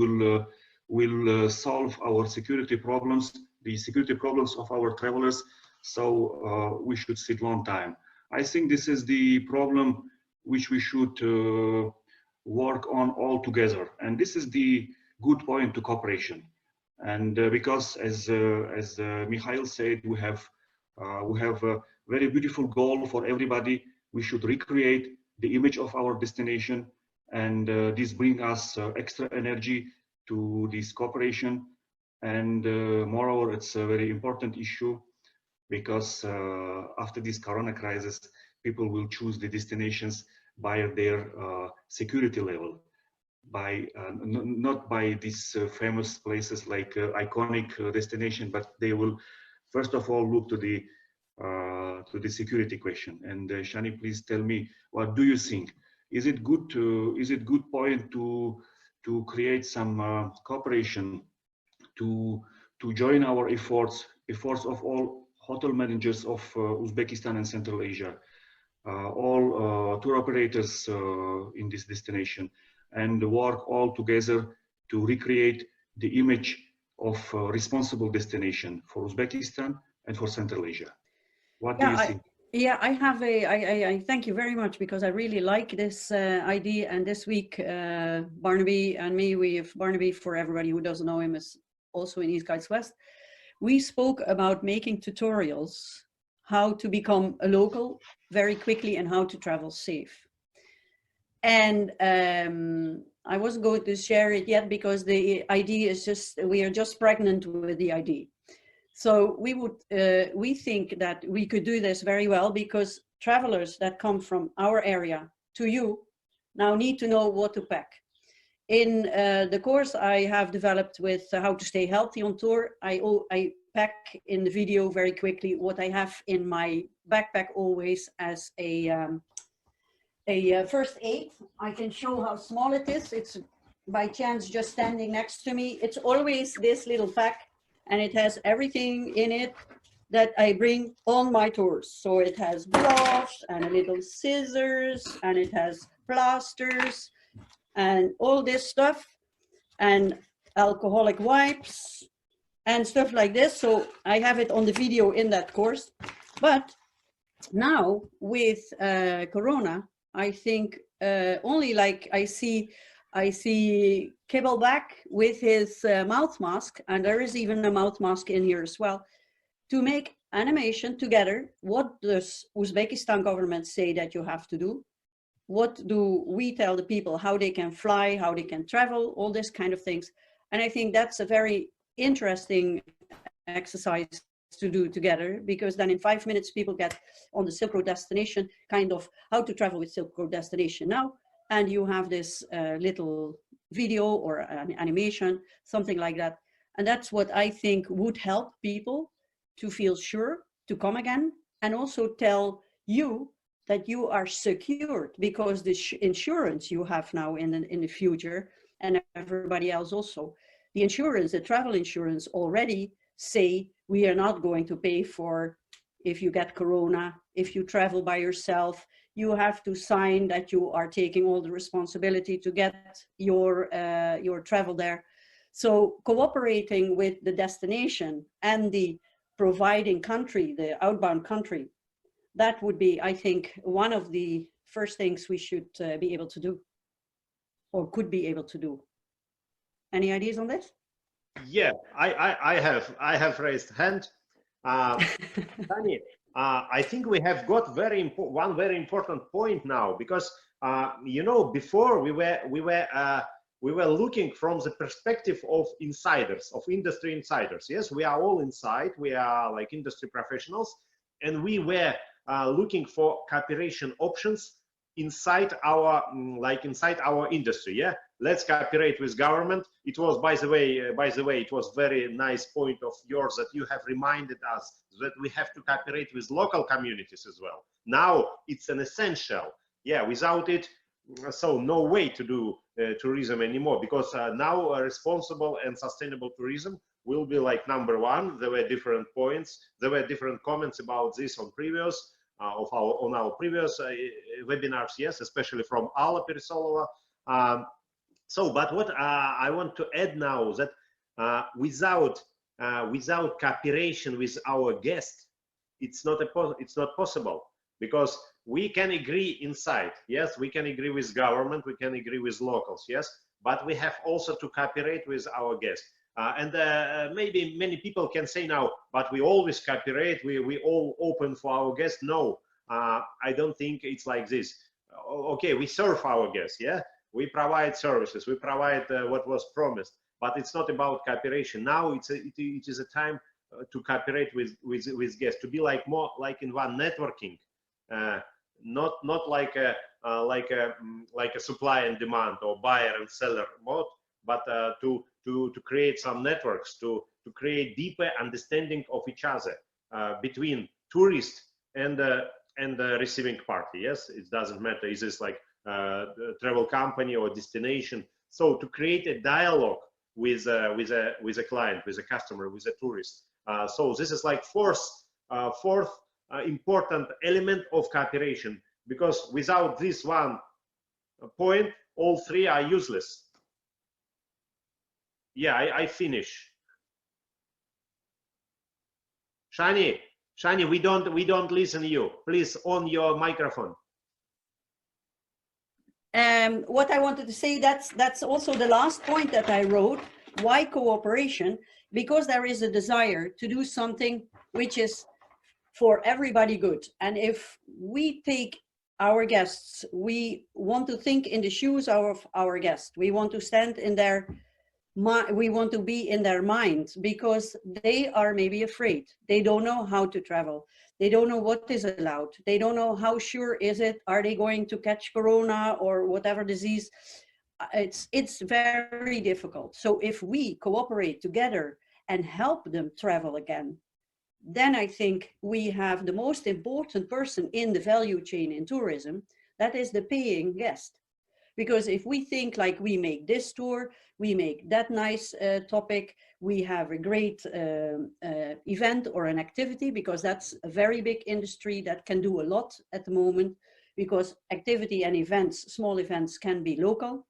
will solve our security problems, the security problems of our travelers, so we should sit long time. I think this is the problem which we should work on all together, and this is the good point to cooperation. And because as Mikhail said, we have a very beautiful goal for everybody. We should recreate the image of our destination, and this brings us extra energy to this cooperation. And moreover, it's a very important issue, because after this Corona crisis, people will choose the destinations by their security level, by not by these famous places like iconic destination, but they will first of all look to the security question. And Sjannie, please tell me, what do you think? Is it good point to create some cooperation, to join our efforts of all hotel managers of Uzbekistan and Central Asia, all tour operators in this destination, and work all together to recreate the image of responsible destination for Uzbekistan and for Central Asia? What do you think? Yeah, I thank you very much, because I really like this idea. And this week, Barnaby and me, Barnaby, for everybody who doesn't know him, is also in EastguidesWest. We spoke about making tutorials, how to become a local very quickly and how to travel safe. And I wasn't going to share it yet, because the idea is we are just pregnant with the idea. So we think that we could do this very well, because travelers that come from our area to you now need to know what to pack. In the course I have developed with how to stay healthy on tour, I pack in the video very quickly what I have in my backpack always as a first aid. I can show how small it is. It's by chance just standing next to me. It's always this little pack, and it has everything in it that I bring on my tours. So it has gloves and a little scissors, and it has plasters and all this stuff, and alcoholic wipes and stuff like this. So I have it on the video in that course. But now with Corona, I think only like I see Kibble back with his mouth mask, and there is even a mouth mask in here as well, to make animation together. What does Uzbekistan government say that you have to do? What do we tell the people, how they can fly, how they can travel, all this kind of things. And I think that's a very interesting exercise to do together, because then in 5 minutes people get on the Silk Road destination, kind of how to travel with Silk Road destination now, and you have this little video or an animation, something like that. And that's what I think would help people to feel sure to come again, and also tell you that you are secured, because the insurance you have now in the future, and everybody else also, the insurance, the travel insurance already say we are not going to pay for if you get Corona, if you travel by yourself, you have to sign that you are taking all the responsibility to get your travel there. So cooperating with the destination and the providing country, the outbound country, that would be, I think, one of the first things we should be able to do, or could be able to do. Any ideas on this? Yeah, I have raised hand. Sjannie, I think we have got one very important point now, because you know, before we were looking from the perspective of insiders, of industry insiders. Yes, we are all inside. We are like industry professionals, and we were looking for cooperation options inside our inside our industry. Yeah, let's cooperate with government. It was, by the way, it was very nice point of yours that you have reminded us that we have to cooperate with local communities as well. Now it's an essential. Yeah, without it, so no way to do tourism anymore, because now responsible and sustainable tourism will be like #1. There were different points, there were different comments about this on previous on our previous webinars, yes, especially from Alla Perisolova. So, but what I want to add now, that without cooperation with our guests, it's not possible, because we can agree inside. Yes, we can agree with government, we can agree with locals. Yes, but we have also to cooperate with our guests. And maybe many people can say now, but we always cooperate, we all open for our guests. No, I don't think it's like this. Okay, we serve our guests, yeah, we provide services, we provide what was promised, but it's not about cooperation. Now it is a time to cooperate with guests, to be like more like in one networking, not like a supply and demand or buyer and seller mode, but to create some networks, to create deeper understanding of each other between tourist and the receiving party. Yes, it doesn't matter, is this like the travel company or destination. So to create a dialogue with a client, with a customer, with a tourist. So this is like fourth important element of cooperation, because without this one point, all three are useless. Yeah, I finish. Sjannie, we don't listen to you. Please on your microphone. What I wanted to say, that's also the last point that I wrote. Why cooperation? Because there is a desire to do something which is for everybody good. And if we take our guests, we want to think in the shoes of our guests. We want to stand in their we want to be in their mind, because they are maybe afraid. They don't know how to travel. They don't know what is allowed. They don't know how sure is it. Are they going to catch corona or whatever disease? It's very difficult. So if we cooperate together and help them travel again, then I think we have the most important person in the value chain in tourism. That is the paying guest. Because if we think like we make this tour, we make that nice topic, we have a great event or an activity, because that's a very big industry that can do a lot at the moment, because activity and events, small events, can be local.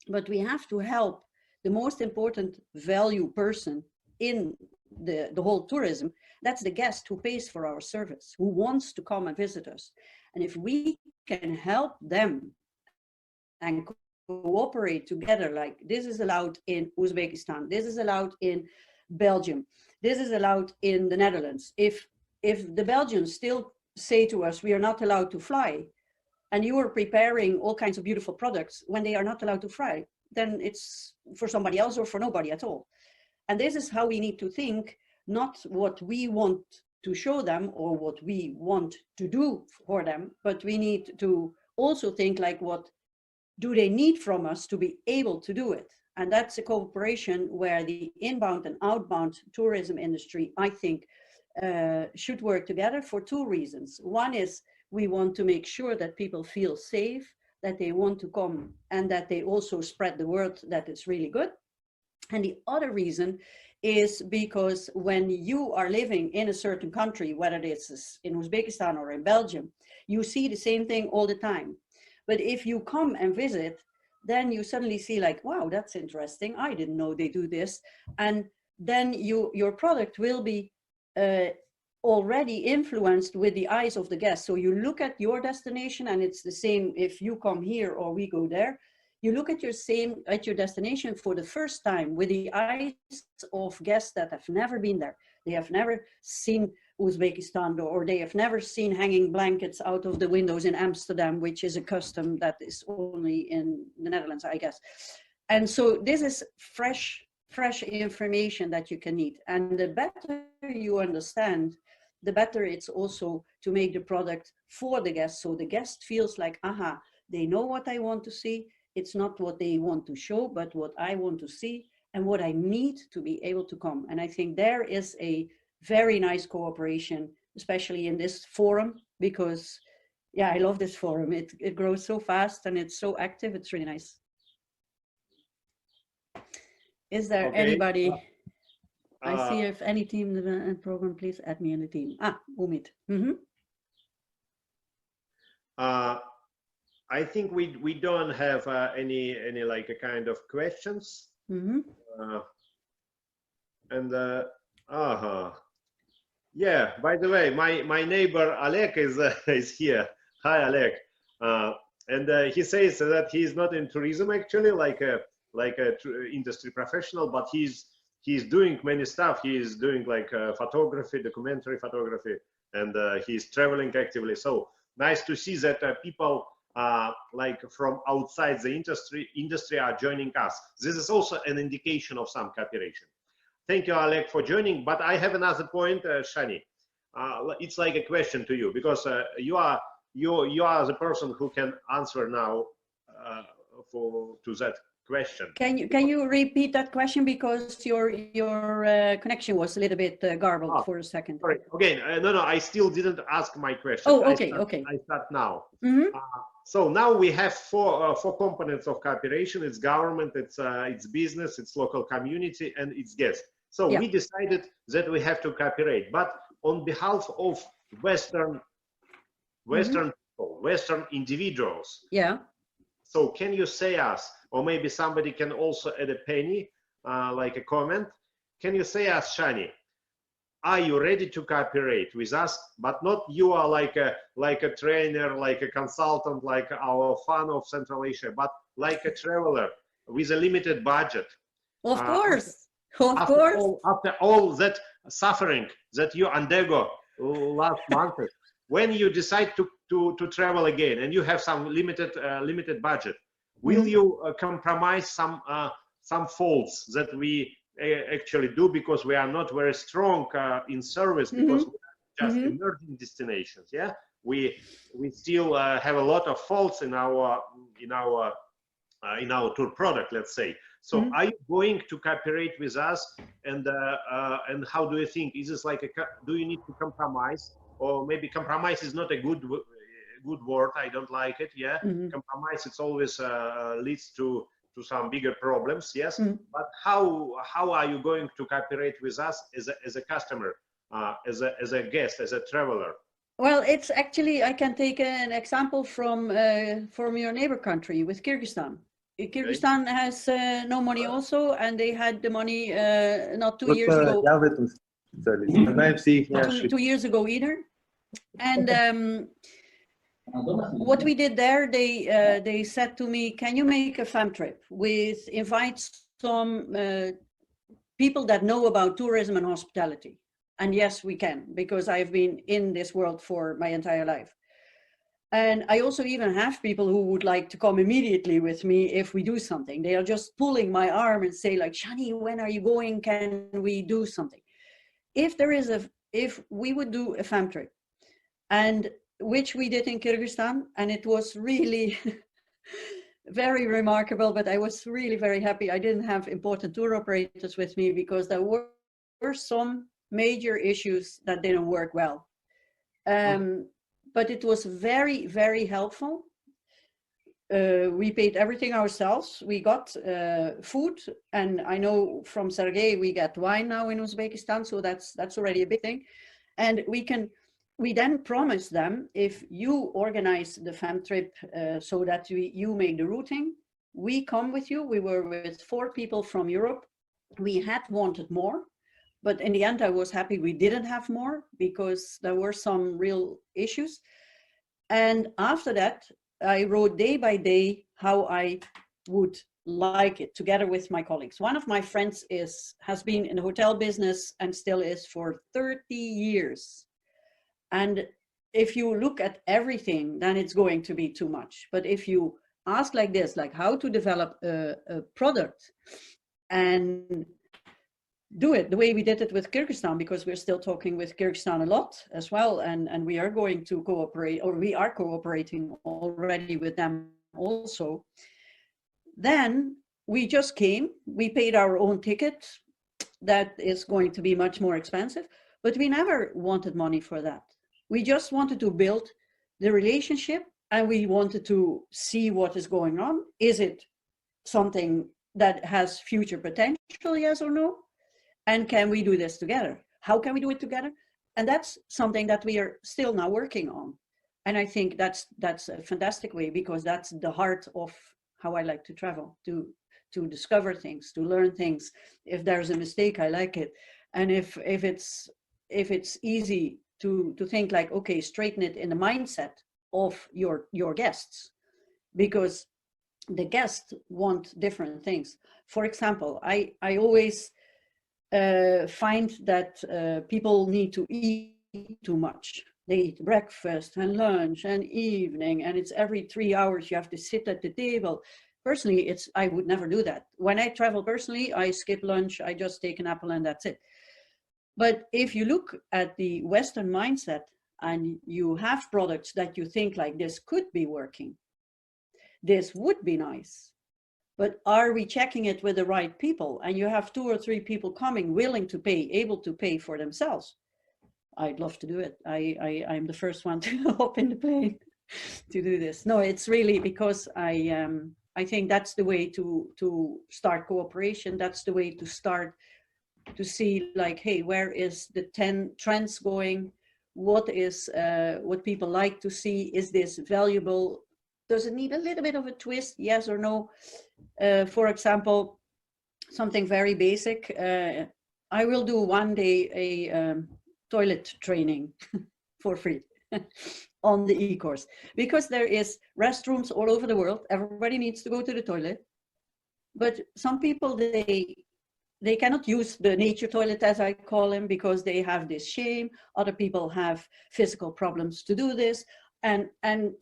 But we have to help the most important value person in the whole tourism. That's the guest who pays for our service, who wants to come and visit us. And if we can help them and cooperate together, like this is allowed in Uzbekistan, this is allowed in Belgium, this is allowed in the Netherlands. If the Belgians still say to us, we are not allowed to fly, and you are preparing all kinds of beautiful products when they are not allowed to fly, then it's for somebody else or for nobody at all. And this is how we need to think, not what we want to show them or what we want to do for them, but we need to also think like, what do they need from us to be able to do it? And that's a cooperation where the inbound and outbound tourism industry, I think, should work together for two reasons. One is we want to make sure that people feel safe, that they want to come, and that they also spread the word that it's really good. And the other reason is because when you are living in a certain country, whether it's in Uzbekistan or in Belgium, you see the same thing all the time. But if you come and visit, then you suddenly see like, wow, that's interesting. I didn't know they do this. And then your product will be already influenced with the eyes of the guest. So you look at your destination, and it's the same if you come here or we go there. you look at your destination for the first time with the eyes of guests that have never been there. They have never seen Uzbekistan, or they have never seen hanging blankets out of the windows in Amsterdam, which is a custom that is only in the Netherlands, I guess. And so this is fresh information that you can need. And the better you understand, the better it's also to make the product for the guest. So the guest feels like, aha, they know what I want to see. It's not what they want to show, but what I want to see and what I need to be able to come. And I think there is a very nice cooperation, especially in this forum, because yeah, I love this forum. It grows so fast and it's so active. It's really nice. Is there anybody? I see if any team development program, please add me in the team. Umid. I think we don't have any like a kind of questions. Yeah, by the way, my neighbor Alek is here. Hi Alek. And he says that he's not in tourism actually, like a industry professional, but he's doing many stuff. He's doing like photography, documentary photography, and he's traveling actively. So nice to see that people like from outside the industry are joining us. This is also an indication of some cooperation. Thank you, Alek, for joining. But I have another point, Sjannie. It's like a question to you, because you are the person who can answer now to that question. Can you repeat that question, because your connection was a little bit garbled for a second. Sorry. Okay. No, I still didn't ask my question. Oh, okay. I start now. So now we have four components of cooperation. It's government, it's business, it's local community, and it's guests. So we decided that we have to cooperate, but on behalf of Western people, Western individuals. Yeah. So can you say us, or maybe somebody can also add a penny, like a comment. Can you say us, Sjannie, are you ready to cooperate with us? But not you are like a trainer, like a consultant, like our fan of Central Asia, but like a traveler with a limited budget. Of course. After all that suffering that you undergo last month, when you decide to travel again and you have some limited budget, will you compromise some faults that we actually do because we are not very strong in service, because we are just emerging destinations? Yeah, we still have a lot of faults in our tour product, let's say. So are you going to cooperate with us, and how do you think? Is this like do you need to compromise, or maybe compromise is not a good word? I don't like it. Yeah, compromise, it's always leads to some bigger problems. Yes, but how are you going to cooperate with us as a customer, as a guest, as a traveler? Well, it's actually, I can take an example from your neighbor country with Kyrgyzstan. Kyrgyzstan has no money also, and they had the money not 2 years ago. 2 years ago either. And what we did there, they said to me, can you make a fam trip invite some people that know about tourism and hospitality? And yes, we can, because I've been in this world for my entire life. And I also even have people who would like to come immediately with me if we do something. They are just pulling my arm and say like, Sjannie, when are you going? Can we do something? If we would do a fam trip, and which we did in Kyrgyzstan, and it was really very remarkable, but I was really very happy. I didn't have important tour operators with me because there were some major issues that didn't work well. But it was very, very helpful. We paid everything ourselves. We got food, and I know from Sergei we get wine now in Uzbekistan, so that's already a big thing. And we then promised them, if you organize the fam trip so that you make the routing, we come with you. We were with 4 people from Europe. We had wanted more, but in the end I was happy we didn't have more, because there were some real issues. And after that, I wrote day by day how I would like it together with my colleagues. One of my friends has been in the hotel business and still is for 30 years. And if you look at everything, then it's going to be too much. But if you ask like this, like how to develop a product and do it the way we did it with Kyrgyzstan, because we're still talking with Kyrgyzstan a lot as well, and we are going to cooperate, or we are cooperating already with them also. Then we just came, we paid our own ticket. That is going to be much more expensive, but we never wanted money for that. We just wanted to build the relationship, and we wanted to see what is going on. Is it something that has future potential, yes or no? And can we do this together? How can we do it together? And that's something that we are still now working on. And I think that's a fantastic way, because that's the heart of how I like to travel, to discover things, to learn things. If there's a mistake, I like it. And if it's easy to think like, okay, straighten it in the mindset of your guests, because the guests want different things. For example, I always find that people need to eat too much. They eat breakfast and lunch and evening, and it's every 3 hours you have to sit at the table. Personally, I would never do that. When I travel personally, I skip lunch, I just take an apple and that's it. But if you look at the Western mindset and you have products that you think like this could be working, this would be nice, but are we checking it with the right people? And you have 2 or 3 people coming, willing to pay, able to pay for themselves. I'd love to do it. I'm the first one to hop in the plane to do this. No, it's really because I think that's the way to start cooperation. That's the way to start to see like, hey, where is the 10 trends going? What is what people like to see? Is this valuable? Does it need a little bit of a twist? Yes or no? For example, something very basic. I will do one day a toilet training for free on the e-course, because there is restrooms all over the world. Everybody needs to go to the toilet, but some people, they cannot use the nature toilet, as I call them, because they have this shame. Other people have physical problems to do this, and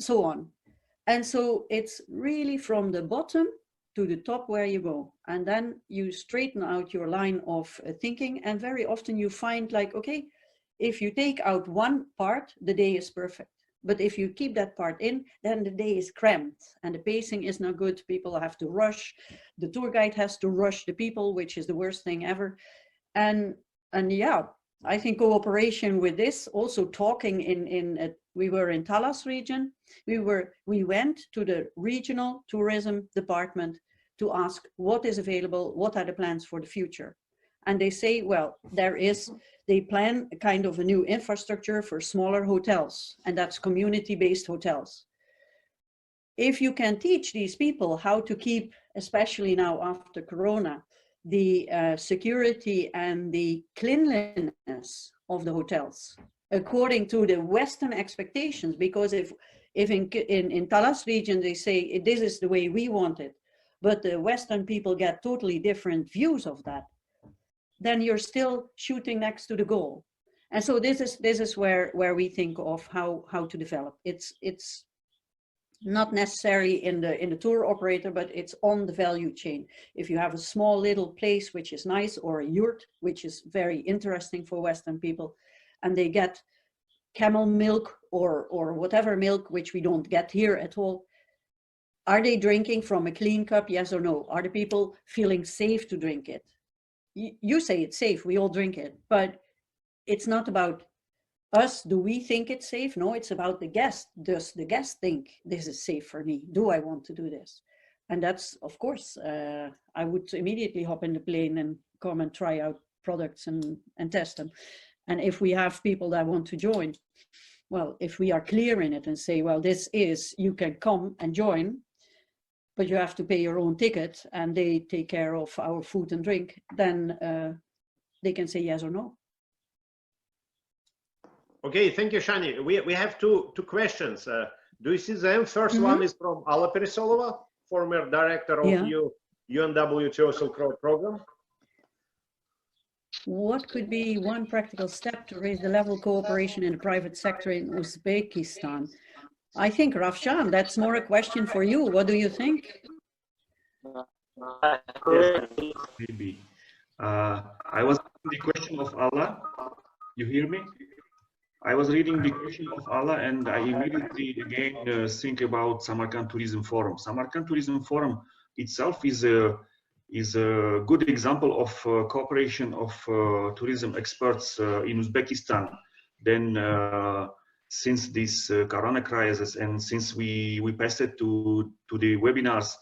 so on. And so it's really from the bottom to the top where you go. And then you straighten out your line of thinking. And very often you find like, okay, if you take out one part, the day is perfect. But if you keep that part in, then the day is cramped and the pacing is not good. People have to rush. The tour guide has to rush the people, which is the worst thing ever. And yeah, I think cooperation with this, also talking we were in Talas region. We went to the regional tourism department to ask what is available, what are the plans for the future. And they say, well, they plan a kind of a new infrastructure for smaller hotels, and that's community-based hotels. If you can teach these people how to keep, especially now after Corona, the security and the cleanliness of the hotels according to the Western expectations, because if in Talas region they say this is the way we want it, but the Western people get totally different views of that, then you're still shooting next to the goal. And so this is where we think of how to develop. It's not necessary in the tour operator, but it's on the value chain. If you have a small little place which is nice, or a yurt which is very interesting for Western people, and they get camel milk or whatever milk which we don't get here at all, are they drinking from a clean cup, yes or no? Are the people feeling safe to drink it? You say it's safe, we all drink it, but it's not about us. Do we think it's safe? No, it's about the guest. Does the guest think this is safe for me? Do I want to do this? And that's, of course, I would immediately hop in the plane and come and try out products and test them. And if we have people that want to join, well, if we are clear in it and say, well, you can come and join, but you have to pay your own ticket and they take care of our food and drink, then they can say yes or no. Okay, thank you, Sjannie. We have two questions. Do you see them? First one is from Alla Perisolova. former director of UNWTO Silk Road program. What could be one practical step to raise the level of cooperation in the private sector in Uzbekistan? I think, Rafshan, that's more a question for you. What do you think? Maybe. I was reading the question of Allah. You hear me? I was reading the question of Allah, and I immediately again think about Samarkand Tourism Forum. Samarkand Tourism Forum itself is a good example of cooperation of tourism experts in Uzbekistan. Then, since this Corona crisis, and since we passed it to the webinars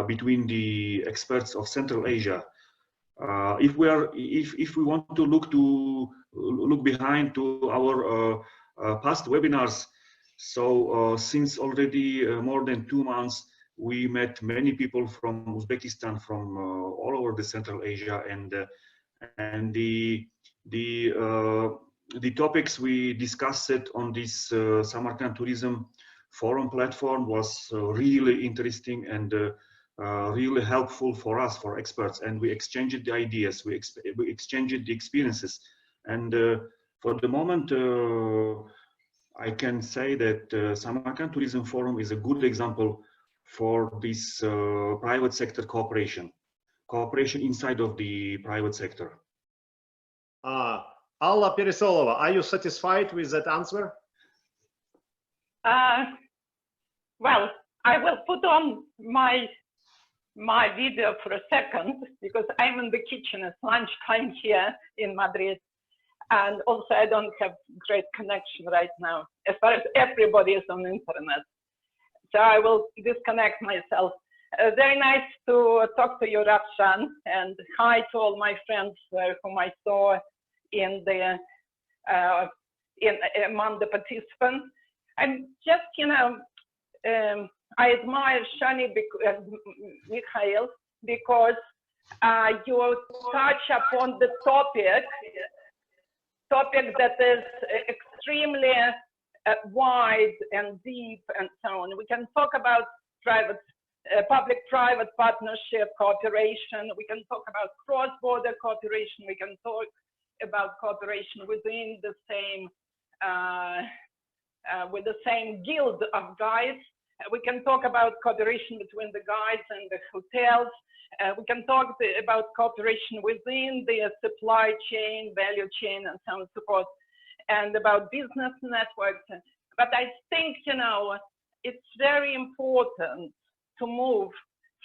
between the experts of Central Asia, if we want to look behind to our past webinars, so since already more than 2 months, we met many people from Uzbekistan, from all over the Central Asia, and the topics we discussed on this Samarkand Tourism Forum platform was really interesting and really helpful for us, for experts, and we exchanged the ideas, we exchanged the experiences, and for the moment I can say that Samarkand Tourism Forum is a good example for this private sector cooperation inside of the private sector. Alla Perisolova, are you satisfied with that answer? Well, I will put on my video for a second, because I'm in the kitchen. It's lunchtime here in Madrid, and also I don't have great connection right now, as far as everybody is on the internet. So I will disconnect myself. Very nice to talk to you, Rafshan, and hi to all my friends whom I saw in the among the participants. I'm just, you know, I admire Sjannie Mikhail, because you touch upon the topic that is extremely wide and deep and so on. We can talk about public-private partnership cooperation. We can talk about cross-border cooperation. We can talk about cooperation within the same with the same guild of guides. We can talk about cooperation between the guides and the hotels. We can talk about cooperation within the supply chain, value chain, and so on and so forth, and about business networks. But I think, you know, it's very important to move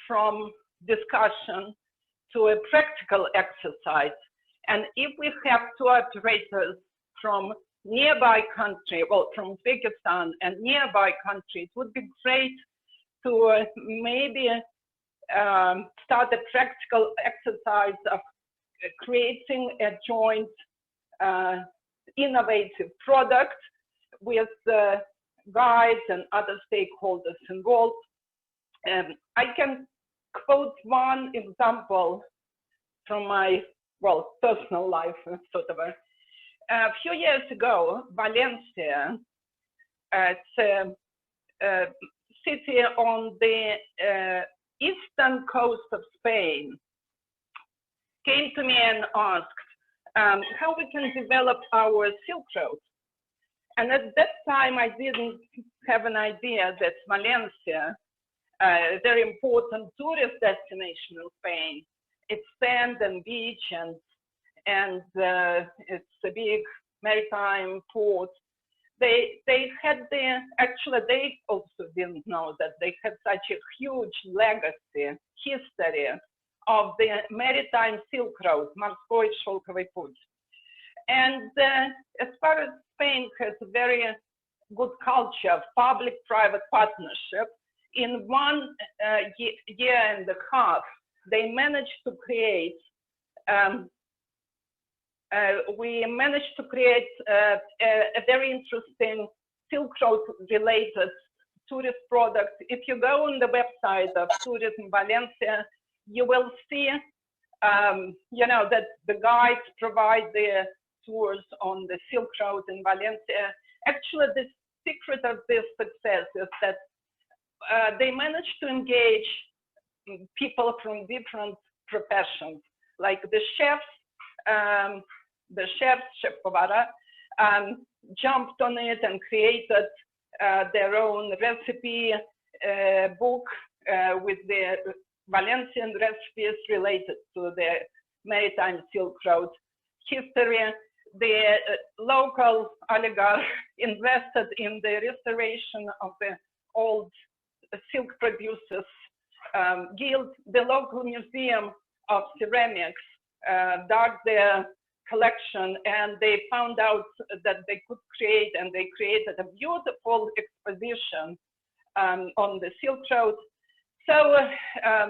from discussion to a practical exercise. And if we have two operators from nearby country, well, from Uzbekistan and nearby country, it would be great to maybe start a practical exercise of creating a joint innovative product with guides and other stakeholders involved. I can quote one example from my, well, personal life, sort of. A few years ago, Valencia, it's a city on the eastern coast of Spain, came to me and asked how we can develop our Silk Road. And at that time, I didn't have an idea that Valencia, a very important tourist destination in Spain, it's sand and beach, and it's a big maritime port. They had actually they also didn't know that they had such a huge legacy, history of the maritime Silk Road, Морской шелковый путь. And as far as Spain has a very good culture of public-private partnership, in 1 year and a half, they managed to create we managed to create a very interesting Silk Road related tourist product. If you go on the website of Tourism Valencia, you will see, you know, that the guides provide the tours on the Silk Road in Valencia. Actually, the secret of this success is that they managed to engage people from different professions, like the chefs, Chef Povara, jumped on it and created their own recipe book with the Valencian recipes related to the maritime Silk Road history. The local oligarch invested in the restoration of the old silk producers guild. The local museum of ceramics dug their collection, and they found out that they could create, and they created a beautiful exposition on the Silk Road. So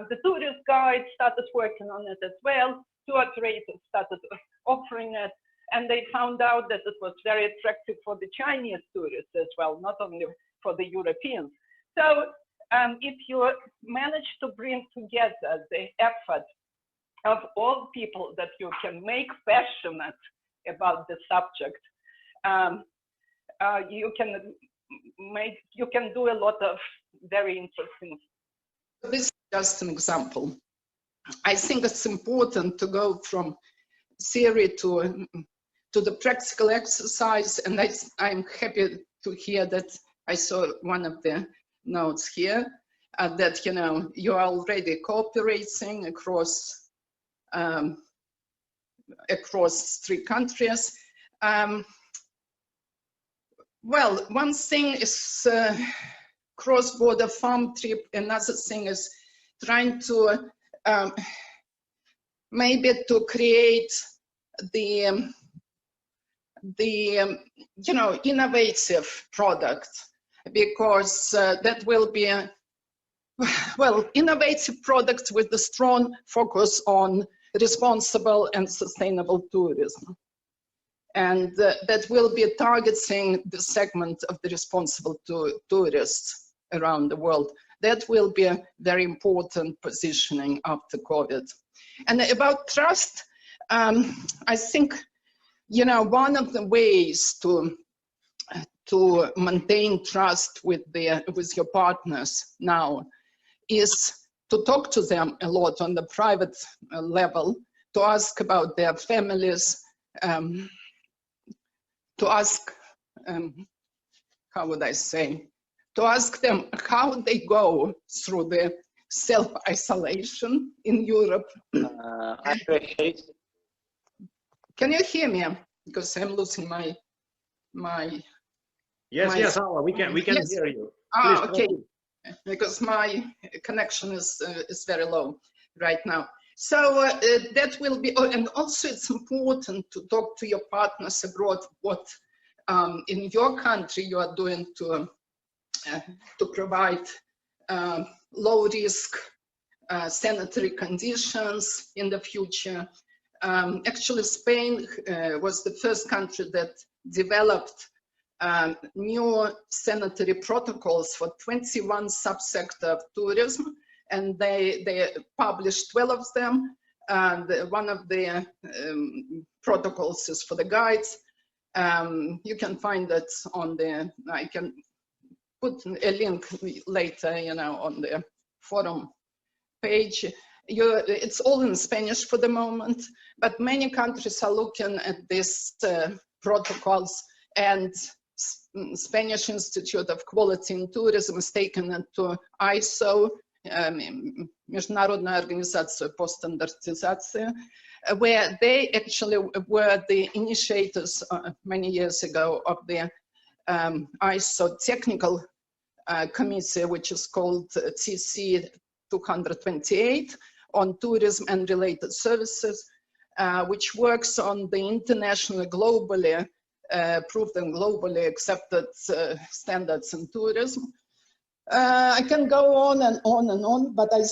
the tourist guide started working on it as well. Tour operators started offering it, and they found out that it was very attractive for the Chinese tourists as well, not only for the Europeans. So if you manage to bring together the effort of all people that you can make passionate about the subject, you can do a lot of very interesting. This is just an example. I think it's important to go from theory to the practical exercise, and I'm happy to hear that I saw one of the notes here that you are already cooperating across 3 countries. Well, one thing is cross-border farm trip. Another thing is trying to maybe to create the innovative product, because that will be innovative product with a strong focus on responsible and sustainable tourism. And that will be targeting the segment of the responsible tourists around the world. That will be a very important positioning after COVID. And about trust, I think, one of the ways to maintain trust with your partners now is to talk to them a lot on the private level, to ask about their families, to ask, how would I say, to ask them how they go through the self-isolation in Europe. Can you hear me? Because I'm losing my. Yes, Alla, we can yes. hear you. Okay. Because my connection is very low right now. So that will be, and also it's important to talk to your partners abroad what in your country you are doing to provide low risk sanitary conditions in the future. Actually, Spain was the first country that developed new sanitary protocols for 21 subsectors of tourism, and they published 12 of them. And one of the protocols is for the guides. You can find that on I can put a link later, on the forum page. It's all in Spanish for the moment, but many countries are looking at these protocols, and Spanish Institute of Quality in Tourism has taken it to ISO, Международная организация по стандартизации, where they actually were the initiators many years ago of the ISO technical committee, which is called TC 228 on tourism and related services, which works on the international, globally approved and globally accepted standards in tourism. I can go on and on and on, but I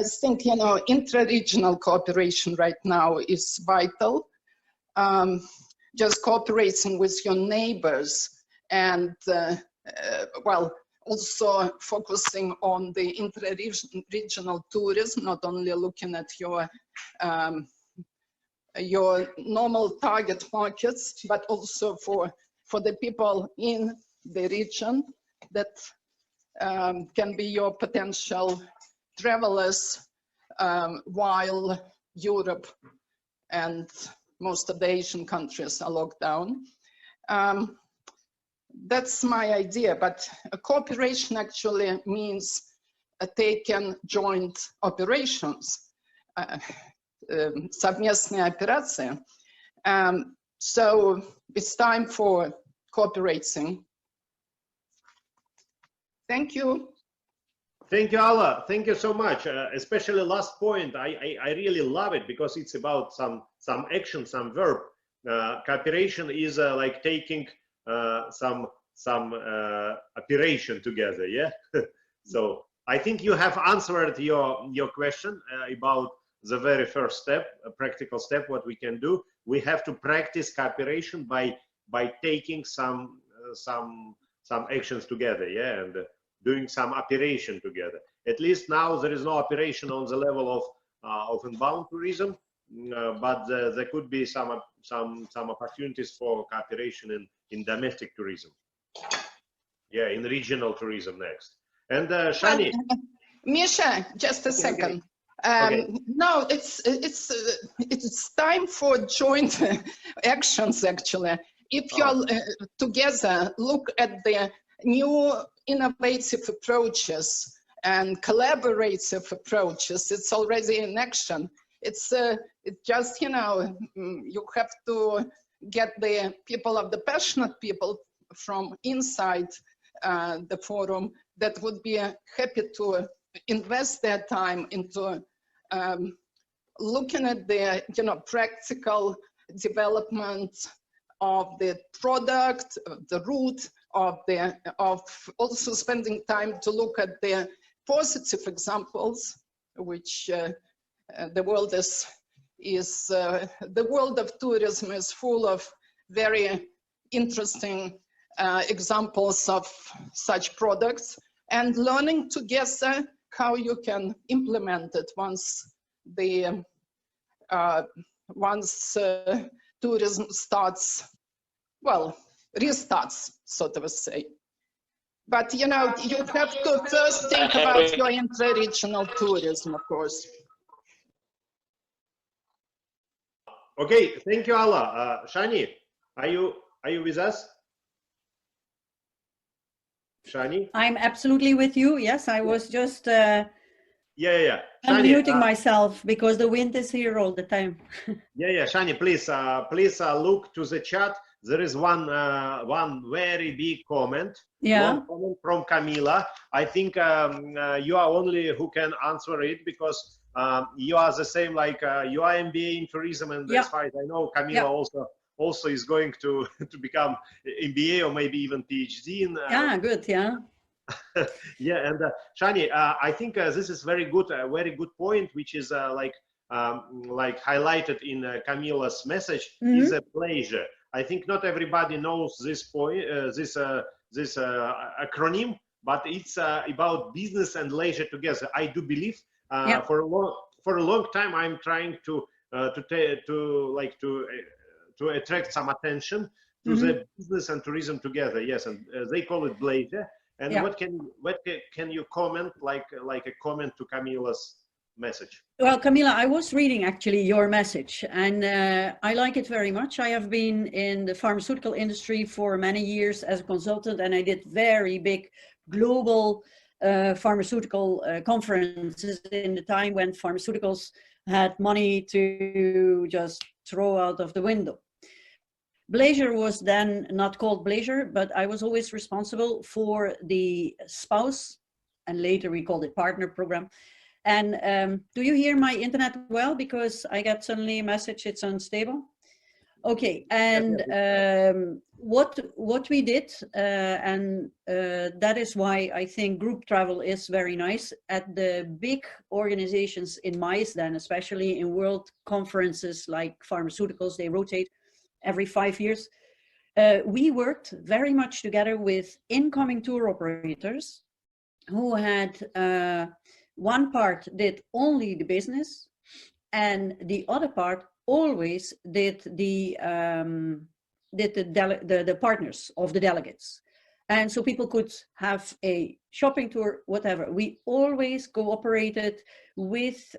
think intra-regional cooperation right now is vital. Just cooperating with your neighbors, and also focusing on the intra-regional tourism, not only looking at your normal target markets, but also for the people in the region that can be your potential travelers while Europe and most of the Asian countries are locked down. That's my idea, but cooperation actually means taking joint operations, совместные операции. So it's time for cooperating. Thank you. Thank you, Alla. Thank you so much. Especially last point. I really love it because it's about some action, some verb. Cooperation is like taking some operation together. Yeah. So I think you have answered your question about the very first step, a practical step. What we can do, we have to practice cooperation by taking some actions together. Yeah, and doing some operation together. At least now there is no operation on the level of inbound tourism, but there could be some opportunities for cooperation in domestic tourism. Yeah, in regional tourism next. And Sjannie. Misha, just a second. Okay. No, it's time for joint actions actually. If you're together, look at the new innovative approaches and collaborative approaches. It's already in action. It's just, you know, you have to get the people of the passionate people from inside the forum that would be happy to invest their time into looking at the, you know, practical development of the product, the route, of also spending time to look at the positive examples, which the world the world of tourism is full of very interesting examples of such products, and learning together how you can implement it once tourism starts, well, restarts, so to say. But you know, you have to first think about your intra-regional tourism, of course. Okay, thank you, Alla. Sjannie, are you with us? Sjannie? I'm absolutely with you. Yes, I was just Yeah. unmuting myself because the wind is here all the time. Yeah. Sjannie, please look to the chat. There is one very big comment. Yeah. Long comment from Camila. I think you are only who can answer it because you are the same, like you are MBA in tourism, and as far as I know, Camila also is going to become MBA or maybe even PhD in. Yeah, good. Yeah. Yeah, and Sjannie, I think this is very good, a very good point, which is like highlighted in Camila's message, is a pleasure. I think not everybody knows this point, this acronym, but it's about business and leisure together. I do believe for a long time I'm trying to attract some attention to the business and tourism together. Yes, and they call it leisure. And what can you comment, like a comment to Camila's message? Well, Camila, I was reading actually your message, and I like it very much. I have been in the pharmaceutical industry for many years as a consultant, and I did very big global pharmaceutical conferences in the time when pharmaceuticals had money to just throw out of the window. Blazer was then not called Blazer, but I was always responsible for the spouse, and later we called it partner program. And do you hear my internet well? Because I got suddenly a message it's unstable. Okay, and what we did, and that is why I think group travel is very nice. At the big organizations in MICE, then especially in world conferences like pharmaceuticals, they rotate every 5 years. We worked very much together with incoming tour operators who had one part did only the business, and the other part always did the partners of the delegates. And so people could have a shopping tour, whatever. We always cooperated with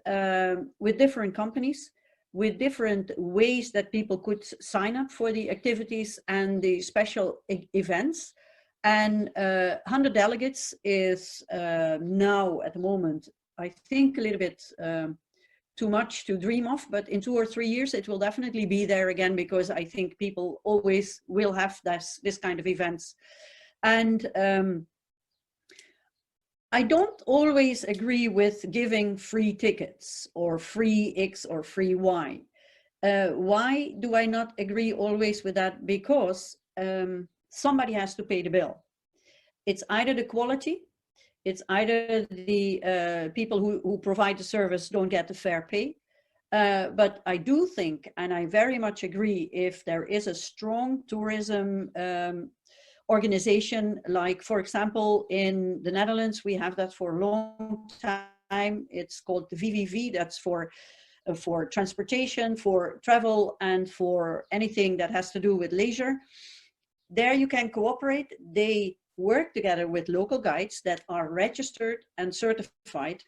different companies, with different ways that people could sign up for the activities and the special events. And 100 delegates is now at the moment, I think, a little bit too much to dream of, but in 2 or 3 years it will definitely be there again, because I think people always will have this kind of events. And I don't always agree with giving free tickets or free X or free Y. Why do I not agree always with that? Because somebody has to pay the bill. It's either the quality, it's either the people who provide the service don't get the fair pay. But I do think, and I very much agree, if there is a strong tourism organization, like, for example, in the Netherlands, we have that for a long time. It's called the VVV. That's for transportation, for travel, and for anything that has to do with leisure. There you can cooperate. They work together with local guides that are registered and certified,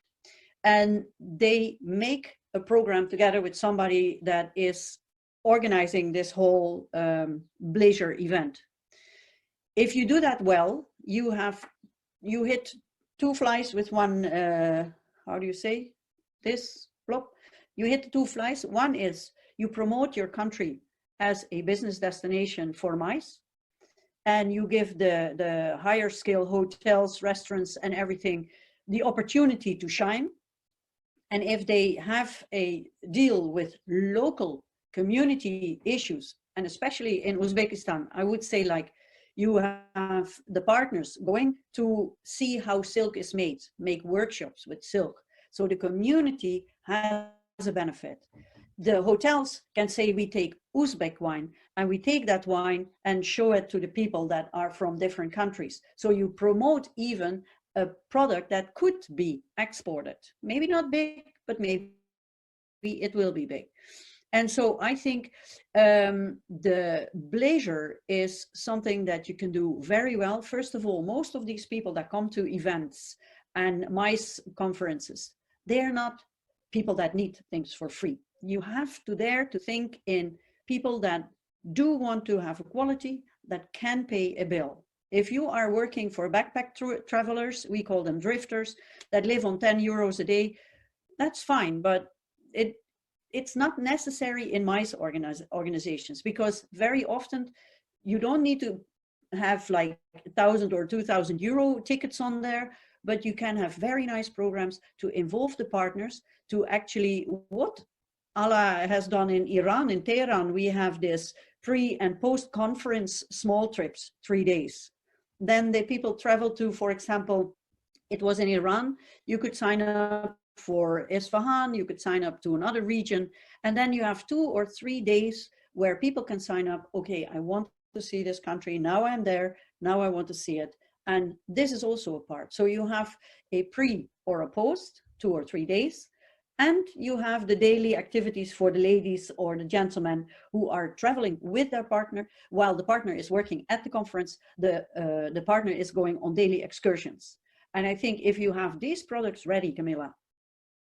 and they make a program together with somebody that is organizing this whole leisure event. If you do that well, you hit 2 flies with one, how do you say this? Plop. You hit 2 flies. One is you promote your country as a business destination for MICE, and you give the higher scale hotels, restaurants, and everything the opportunity to shine. And if they have a deal with local community issues, and especially in Uzbekistan, I would say, like, you have the partners going to see how silk is made, make workshops with silk. So the community has a benefit. The hotels can say, we take Uzbek wine, and we take that wine and show it to the people that are from different countries. So you promote even a product that could be exported. Maybe not big, but maybe it will be big. And so I think the leisure is something that you can do very well. First of all, most of these people that come to events and MICE conferences, they're not people that need things for free. You have to dare to think in people that do want to have a quality, that can pay a bill. If you are working for backpack travelers, we call them drifters, that live on 10 euros a day, that's fine, but it's not necessary in MICE organizations, because very often you don't need to have like 1,000 or 2,000 euro tickets on there, but you can have very nice programs to involve the partners to actually, what Allah has done in Iran, in Tehran, we have this pre and post conference small trips, 3 days. Then the people travel to, for example, it was in Iran, you could sign up for Isfahan, you could sign up to another region, and then you have 2 or 3 days where people can sign up. Okay, I want to see this country, now I'm there, now I want to see it. And this is also a part. So you have a pre or a post, 2 or 3 days, and you have the daily activities for the ladies or the gentlemen who are traveling with their partner. While the partner is working at the conference, the partner is going on daily excursions. And I think if you have these products ready, Camilla,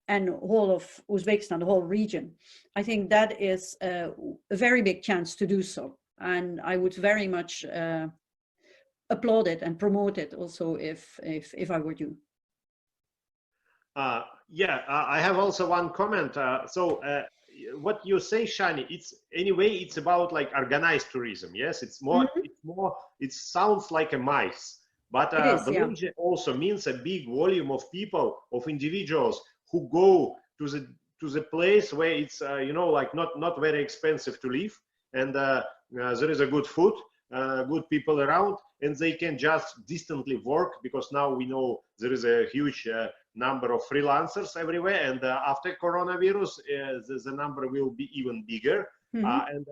and whole of Uzbekistan, the whole region, I think that is a very big chance to do so. And I would very much applaud it and promote it also if I were you. I have also one comment. What you say, Sjannie, it's about like organized tourism. Yes, it's more, it sounds like a MICE, but leisure also means a big volume of people, of individuals who go to the place where it's like not very expensive to live, and there is a good food, good people around, and they can just distantly work, because now we know there is a huge number of freelancers everywhere, and after coronavirus the number will be even bigger. And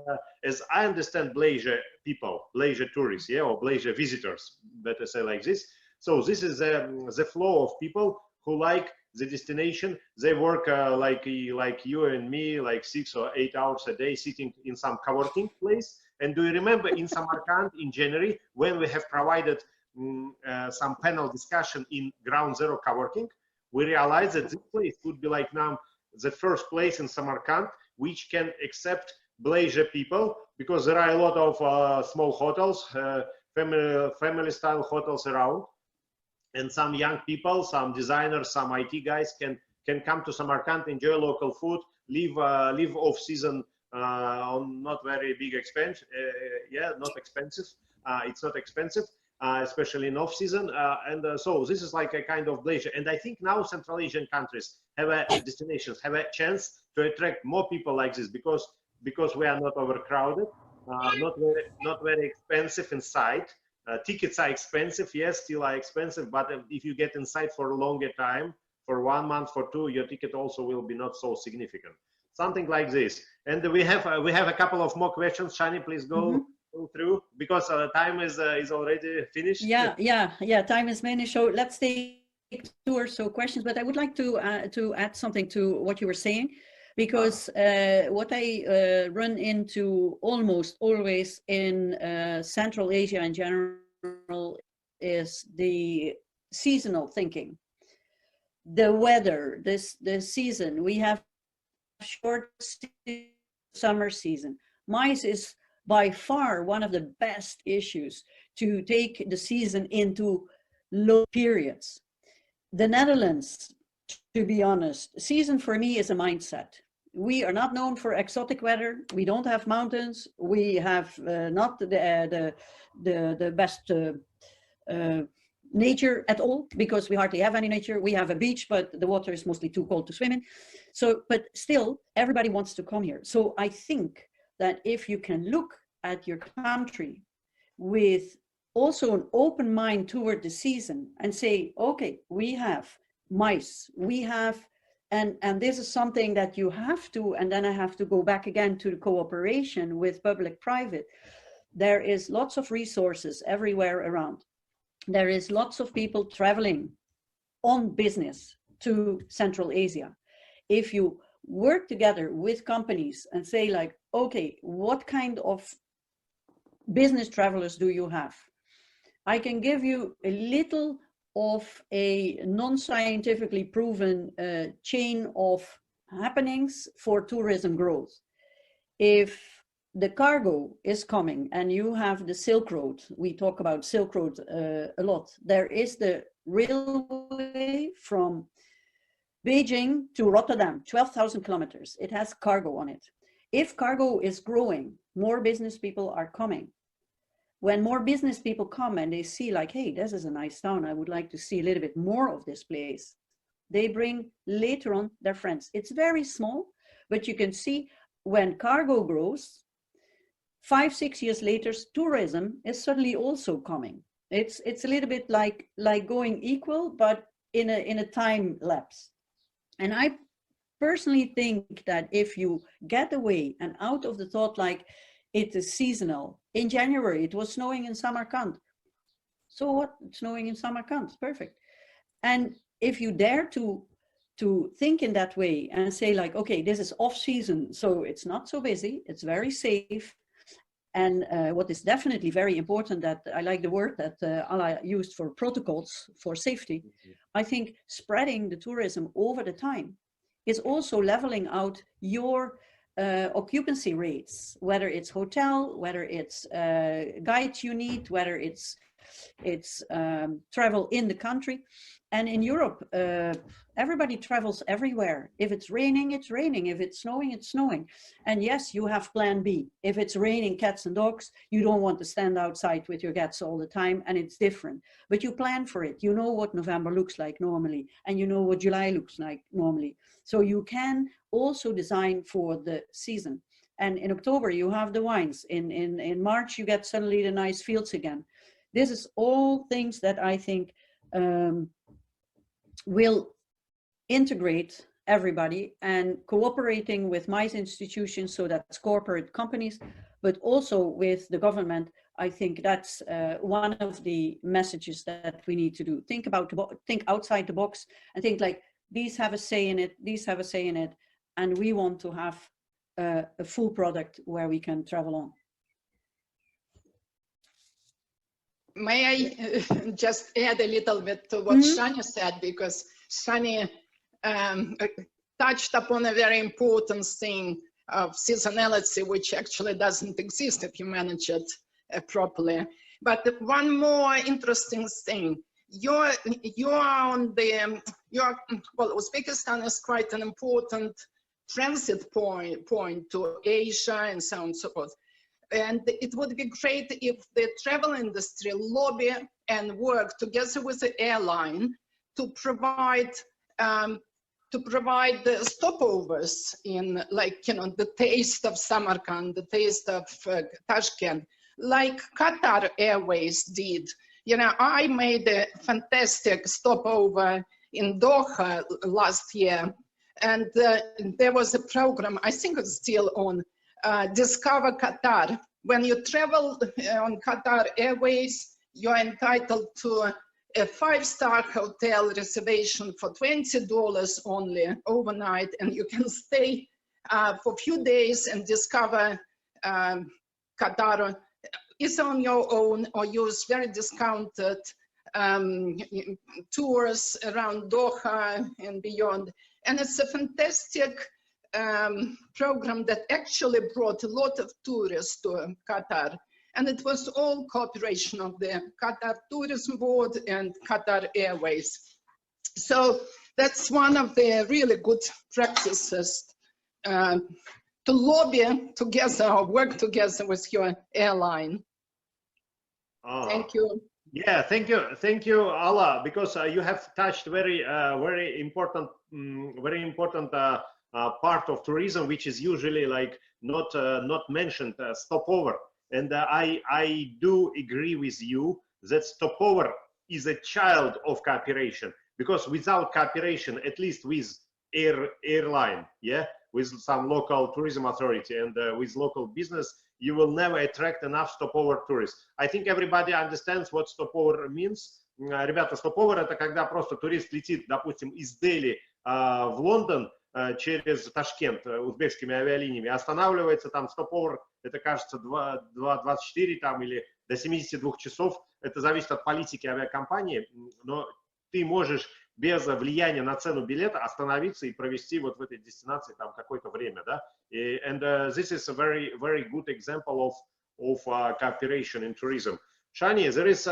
as I understand, leisure people, leisure tourists, or leisure visitors, better say like this. So this is the flow of people who like the destination. They work like you and me, like 6 or 8 hours a day, sitting in some co-working place. And do you remember in Samarkand in January, when we have provided some panel discussion in Ground Zero Coworking, we realized that this place would be like now the first place in Samarkand which can accept leisure people, because there are a lot of small hotels, family style hotels around, and some young people, some designers, some IT guys can come to Samarkand, enjoy local food, live off season on not very big expense. Yeah, not expensive. It's not expensive, especially in off season. So this is like a kind of leisure. And I think now Central Asian countries have destinations, have a chance to attract more people like this, because we are not overcrowded, not very expensive inside. Tickets are expensive, yes, still are expensive, but if you get inside for a longer time, for 1 month, for 2, your ticket also will be not so significant. Something like this. And we have a couple of more questions. Sjannie, please go through, because time is already finished. Yeah. Time is finished. So let's take 2 or so questions. But I would like to add something to what you were saying, because what I run into almost always in Central Asia in general is the seasonal thinking. The weather, the season, we have short summer season. Mice is by far one of the best issues to take the season into low periods. The Netherlands, to be honest, season for me is a mindset. We are not known for exotic weather. We don't have mountains. We have not the best nature at all, because we hardly have any nature. We have a beach, but the water is mostly too cold to swim in. So, but still, everybody wants to come here. So I think that if you can look at your country with also an open mind toward the season and say, okay, we have mice, we have, and this is something that you have to, and then I have to go back again to the cooperation with public-private. There is lots of resources everywhere around. There is lots of people traveling on business to Central Asia. If you work together with companies and say like, okay, what kind of business travelers do you have? I can give you a little of a non-scientifically proven chain of happenings for tourism growth. If the cargo is coming and you have the Silk Road, we talk about Silk Road a lot. There is the railway from Beijing to Rotterdam, 12,000 kilometers. It has cargo on it. If cargo is growing, more business people are coming. When more business people come and they see like, hey, this is a nice town, I would like to see a little bit more of this place, they bring later on their friends. It's very small, but you can see when cargo grows, 5-6 years later, tourism is suddenly also coming. It's a little bit like going equal, but in a time lapse. And I personally think that if you get away and out of the thought like it is seasonal. In January, it was snowing in Samarkand. So what? It's snowing in Samarkand, perfect. And if you dare to think in that way and say like, okay, this is off season, so it's not so busy, it's very safe. And what is definitely very important, that I like the word that Ala used for protocols for safety. I think spreading the tourism over the time is also leveling out your occupancy rates, whether it's hotel, whether it's guides you need, whether it's travel in the country. And in Europe, everybody travels everywhere. If it's raining, it's raining. If it's snowing, it's snowing. And yes, you have plan B. If it's raining cats and dogs, you don't want to stand outside with your cats all the time, and it's different. But you plan for it. You know what November looks like normally, and you know what July looks like normally. So you can also design for the season. And in October, you have the wines. In March, you get suddenly the nice fields again. This is all things that I think will integrate everybody, and cooperating with MICE institutions, so that's corporate companies, but also with the government. I think that's one of the messages that we need to do. Think outside the box, and think like, these have a say in it, these have a say in it, and we want to have a full product where we can travel on. may I just add a little bit to what Sjannie said, because Sjannie touched upon a very important thing of seasonality, which actually doesn't exist if you manage it properly. But one more interesting thing, well, Uzbekistan is quite an important transit point to Asia and so on and so forth. And it would be great if the travel industry lobby and work together with the airline to provide the stopovers in, like, you know, the taste of Samarkand, the taste of Tashkent, like Qatar Airways did. You know, I made a fantastic stopover in Doha last year, and there was a program, I think it's still on, Discover Qatar. When you travel on Qatar Airways, you're entitled to a 5-star hotel reservation for $20 only overnight, and you can stay for a few days and discover Qatar either on your own or use very discounted tours around Doha and beyond. And it's a fantastic program that actually brought a lot of tourists to Qatar. And it was all cooperation of the Qatar Tourism Board and Qatar Airways. So that's one of the really good practices to lobby together or work together with your airline. Thank you. Yeah, thank you, Alla, because you have touched very important part of tourism, which is usually like not mentioned, stopover. And I do agree with you that stopover is a child of cooperation, because without cooperation, at least with airline, yeah, with some local tourism authority and with local business, you will never attract enough stopover tourists. I think everybody understands what stopover means. Ребята, stopover — это когда просто турист летит, допустим, из Дели в Лондон через Ташкент узбекскими авиалиниями, останавливается там. Stopover — это, кажется, 24 там или до 72 часов. Это зависит от политики авиакомпании, но ты можешь без влияния на цену билета остановиться и провести вот в этой дестинации там какое-то время, да. And this is a very good example of cooperation in tourism. Sjannie, there is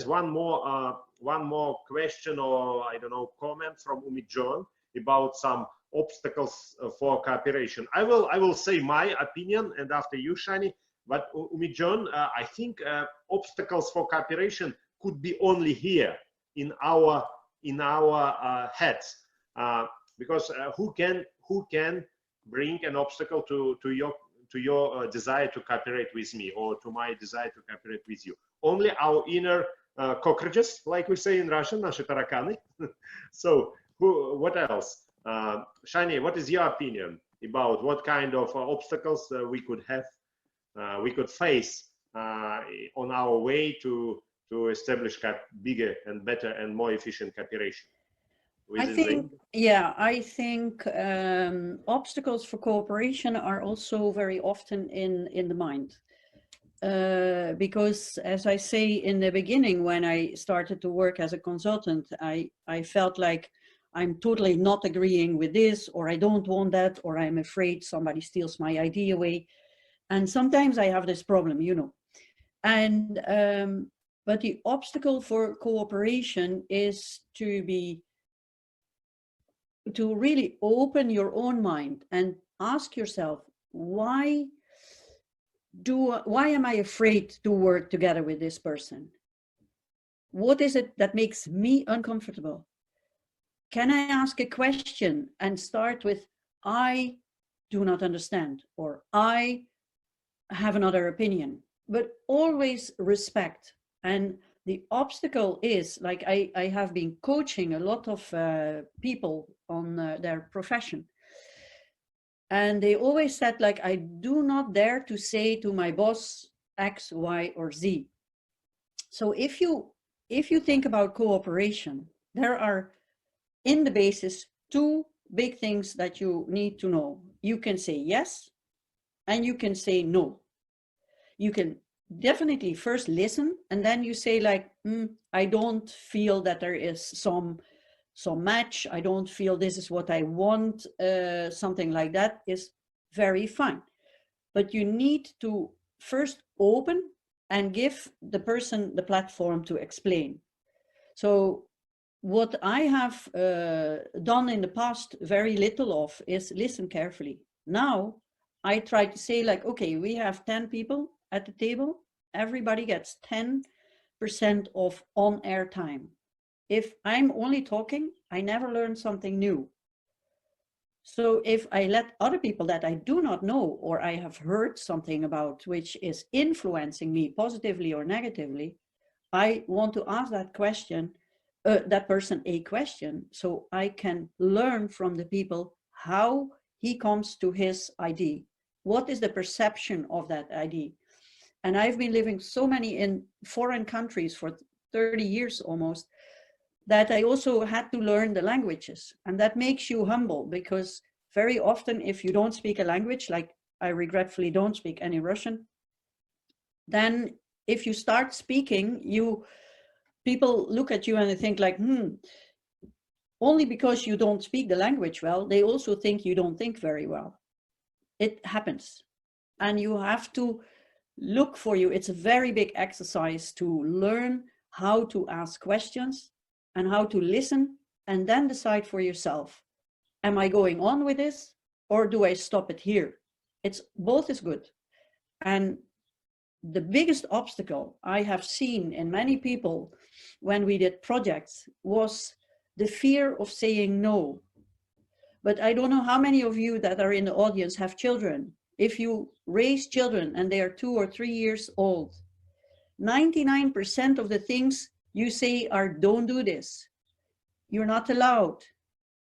one more question, or I don't know, comment from Umid about some obstacles for cooperation. I will say my opinion, and after you, Sjannie. But Umid, I think obstacles for cooperation could be only here in our heads, because who can bring an obstacle to your desire to cooperate with me, or to my desire to cooperate with you? Only our inner cockroaches, like we say in Russian, наши тараканы. So what else? Sjannie, what is your opinion about what kind of obstacles we could have, we could face on our way to establish bigger and better and more efficient cooperation? I think obstacles for cooperation are also very often in the mind. Because, as I say in the beginning, when I started to work as a consultant, I felt like I'm totally not agreeing with this, or I don't want that, or I'm afraid somebody steals my idea away. And sometimes I have this problem, you know. And but the obstacle for cooperation is to really open your own mind and ask yourself, why am I afraid to work together with this person? What is it that makes me uncomfortable? Can I ask a question and start with, I do not understand, or I have another opinion, but always respect. And the obstacle is, like, I have been coaching a lot of people on their profession. And they always said, like, I do not dare to say to my boss X, Y, or Z. So if you think about cooperation, there are in the basis 2 big things that you need to know. You can say yes, and you can say no. You can definitely first listen, and then you say like, I don't feel that there is some match. I don't feel this is what I want. Something like that is very fine. But you need to first open and give the person the platform to explain. So what I have done in the past very little of is listen carefully. Now I try to say like, okay, we have 10 people at the table. Everybody gets 10% of on-air time. If I'm only talking, I never learn something new. So if I let other people that I do not know or I have heard something about which is influencing me positively or negatively, I want to ask that person a question, so I can learn from the people how he comes to his idea. What is the perception of that idea? And I've been living so many in foreign countries for 30 years almost, that I also had to learn the languages. And that makes you humble, because very often if you don't speak a language, like I regretfully don't speak any Russian, then if you start speaking, people look at you and they think like, only because you don't speak the language well, they also think you don't think very well. It happens. And you have to look for you. It's a very big exercise to learn how to ask questions and how to listen, and then decide for yourself, am I going on with this or do I stop it here? Both is good. And the biggest obstacle I have seen in many people when we did projects was the fear of saying no. But I don't know how many of you that are in the audience have children. If you raise children and they are 2 or 3 years old, 99% of the things you say are, don't do this, you're not allowed,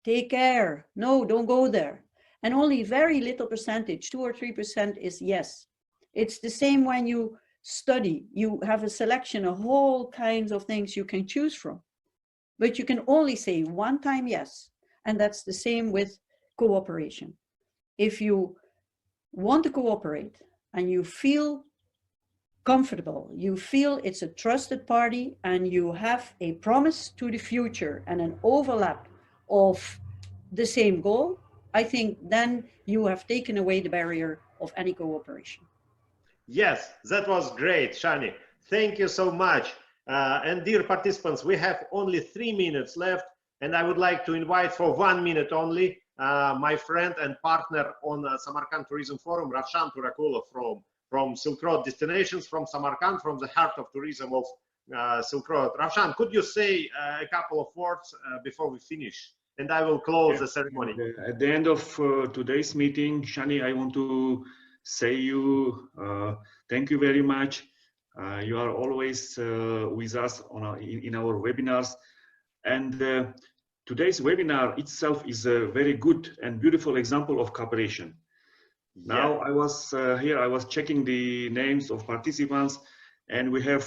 take care, no, don't go there. And only very little percentage, 2 or 3% is yes. It's the same when you study. You have a selection of whole kinds of things you can choose from, but you can only say one time yes. And that's the same with cooperation. If you want to cooperate and you feel comfortable, you feel it's a trusted party, and you have a promise to the future and an overlap of the same goal, I think then you have taken away the barrier of any cooperation. Yes, that was great, Sjannie. Thank you so much. And dear participants, we have only 3 minutes left, and I would like to invite for 1 minute only my friend and partner on Samarkand Tourism Forum, Ravshan Turakulov from Silk Road Destinations, from Samarkand, from the heart of tourism of Silk Road. Ravshan, could you say a couple of words before we finish? And I will close the ceremony. At the end of today's meeting, Sjannie, I want to say you thank you very much. You are always with us in our webinars. And today's webinar itself is a very good and beautiful example of cooperation. Yeah. Now I was here, I was checking the names of participants, and we have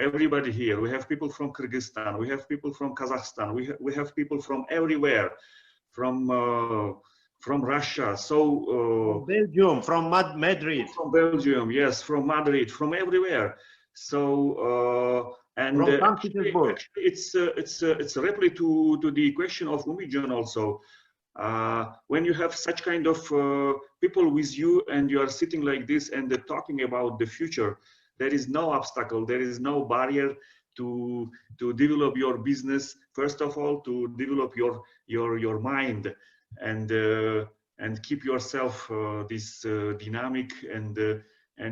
everybody here. We have people from Kyrgyzstan, we have people from Kazakhstan, we have people from everywhere, from Russia, so Belgium, from Madrid, from Belgium, yes, from Madrid, from everywhere. So and actually it's a reply to the question of Umijan also. When you have such kind of people with you and you are sitting like this and they're talking about the future, there is no obstacle, there is no barrier to develop your business. First of all, to develop your mind and keep yourself this dynamic and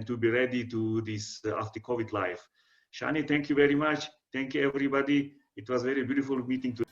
to be ready to this after COVID life. Sjannie, thank you very much. Thank you, everybody. It was a very beautiful meeting today.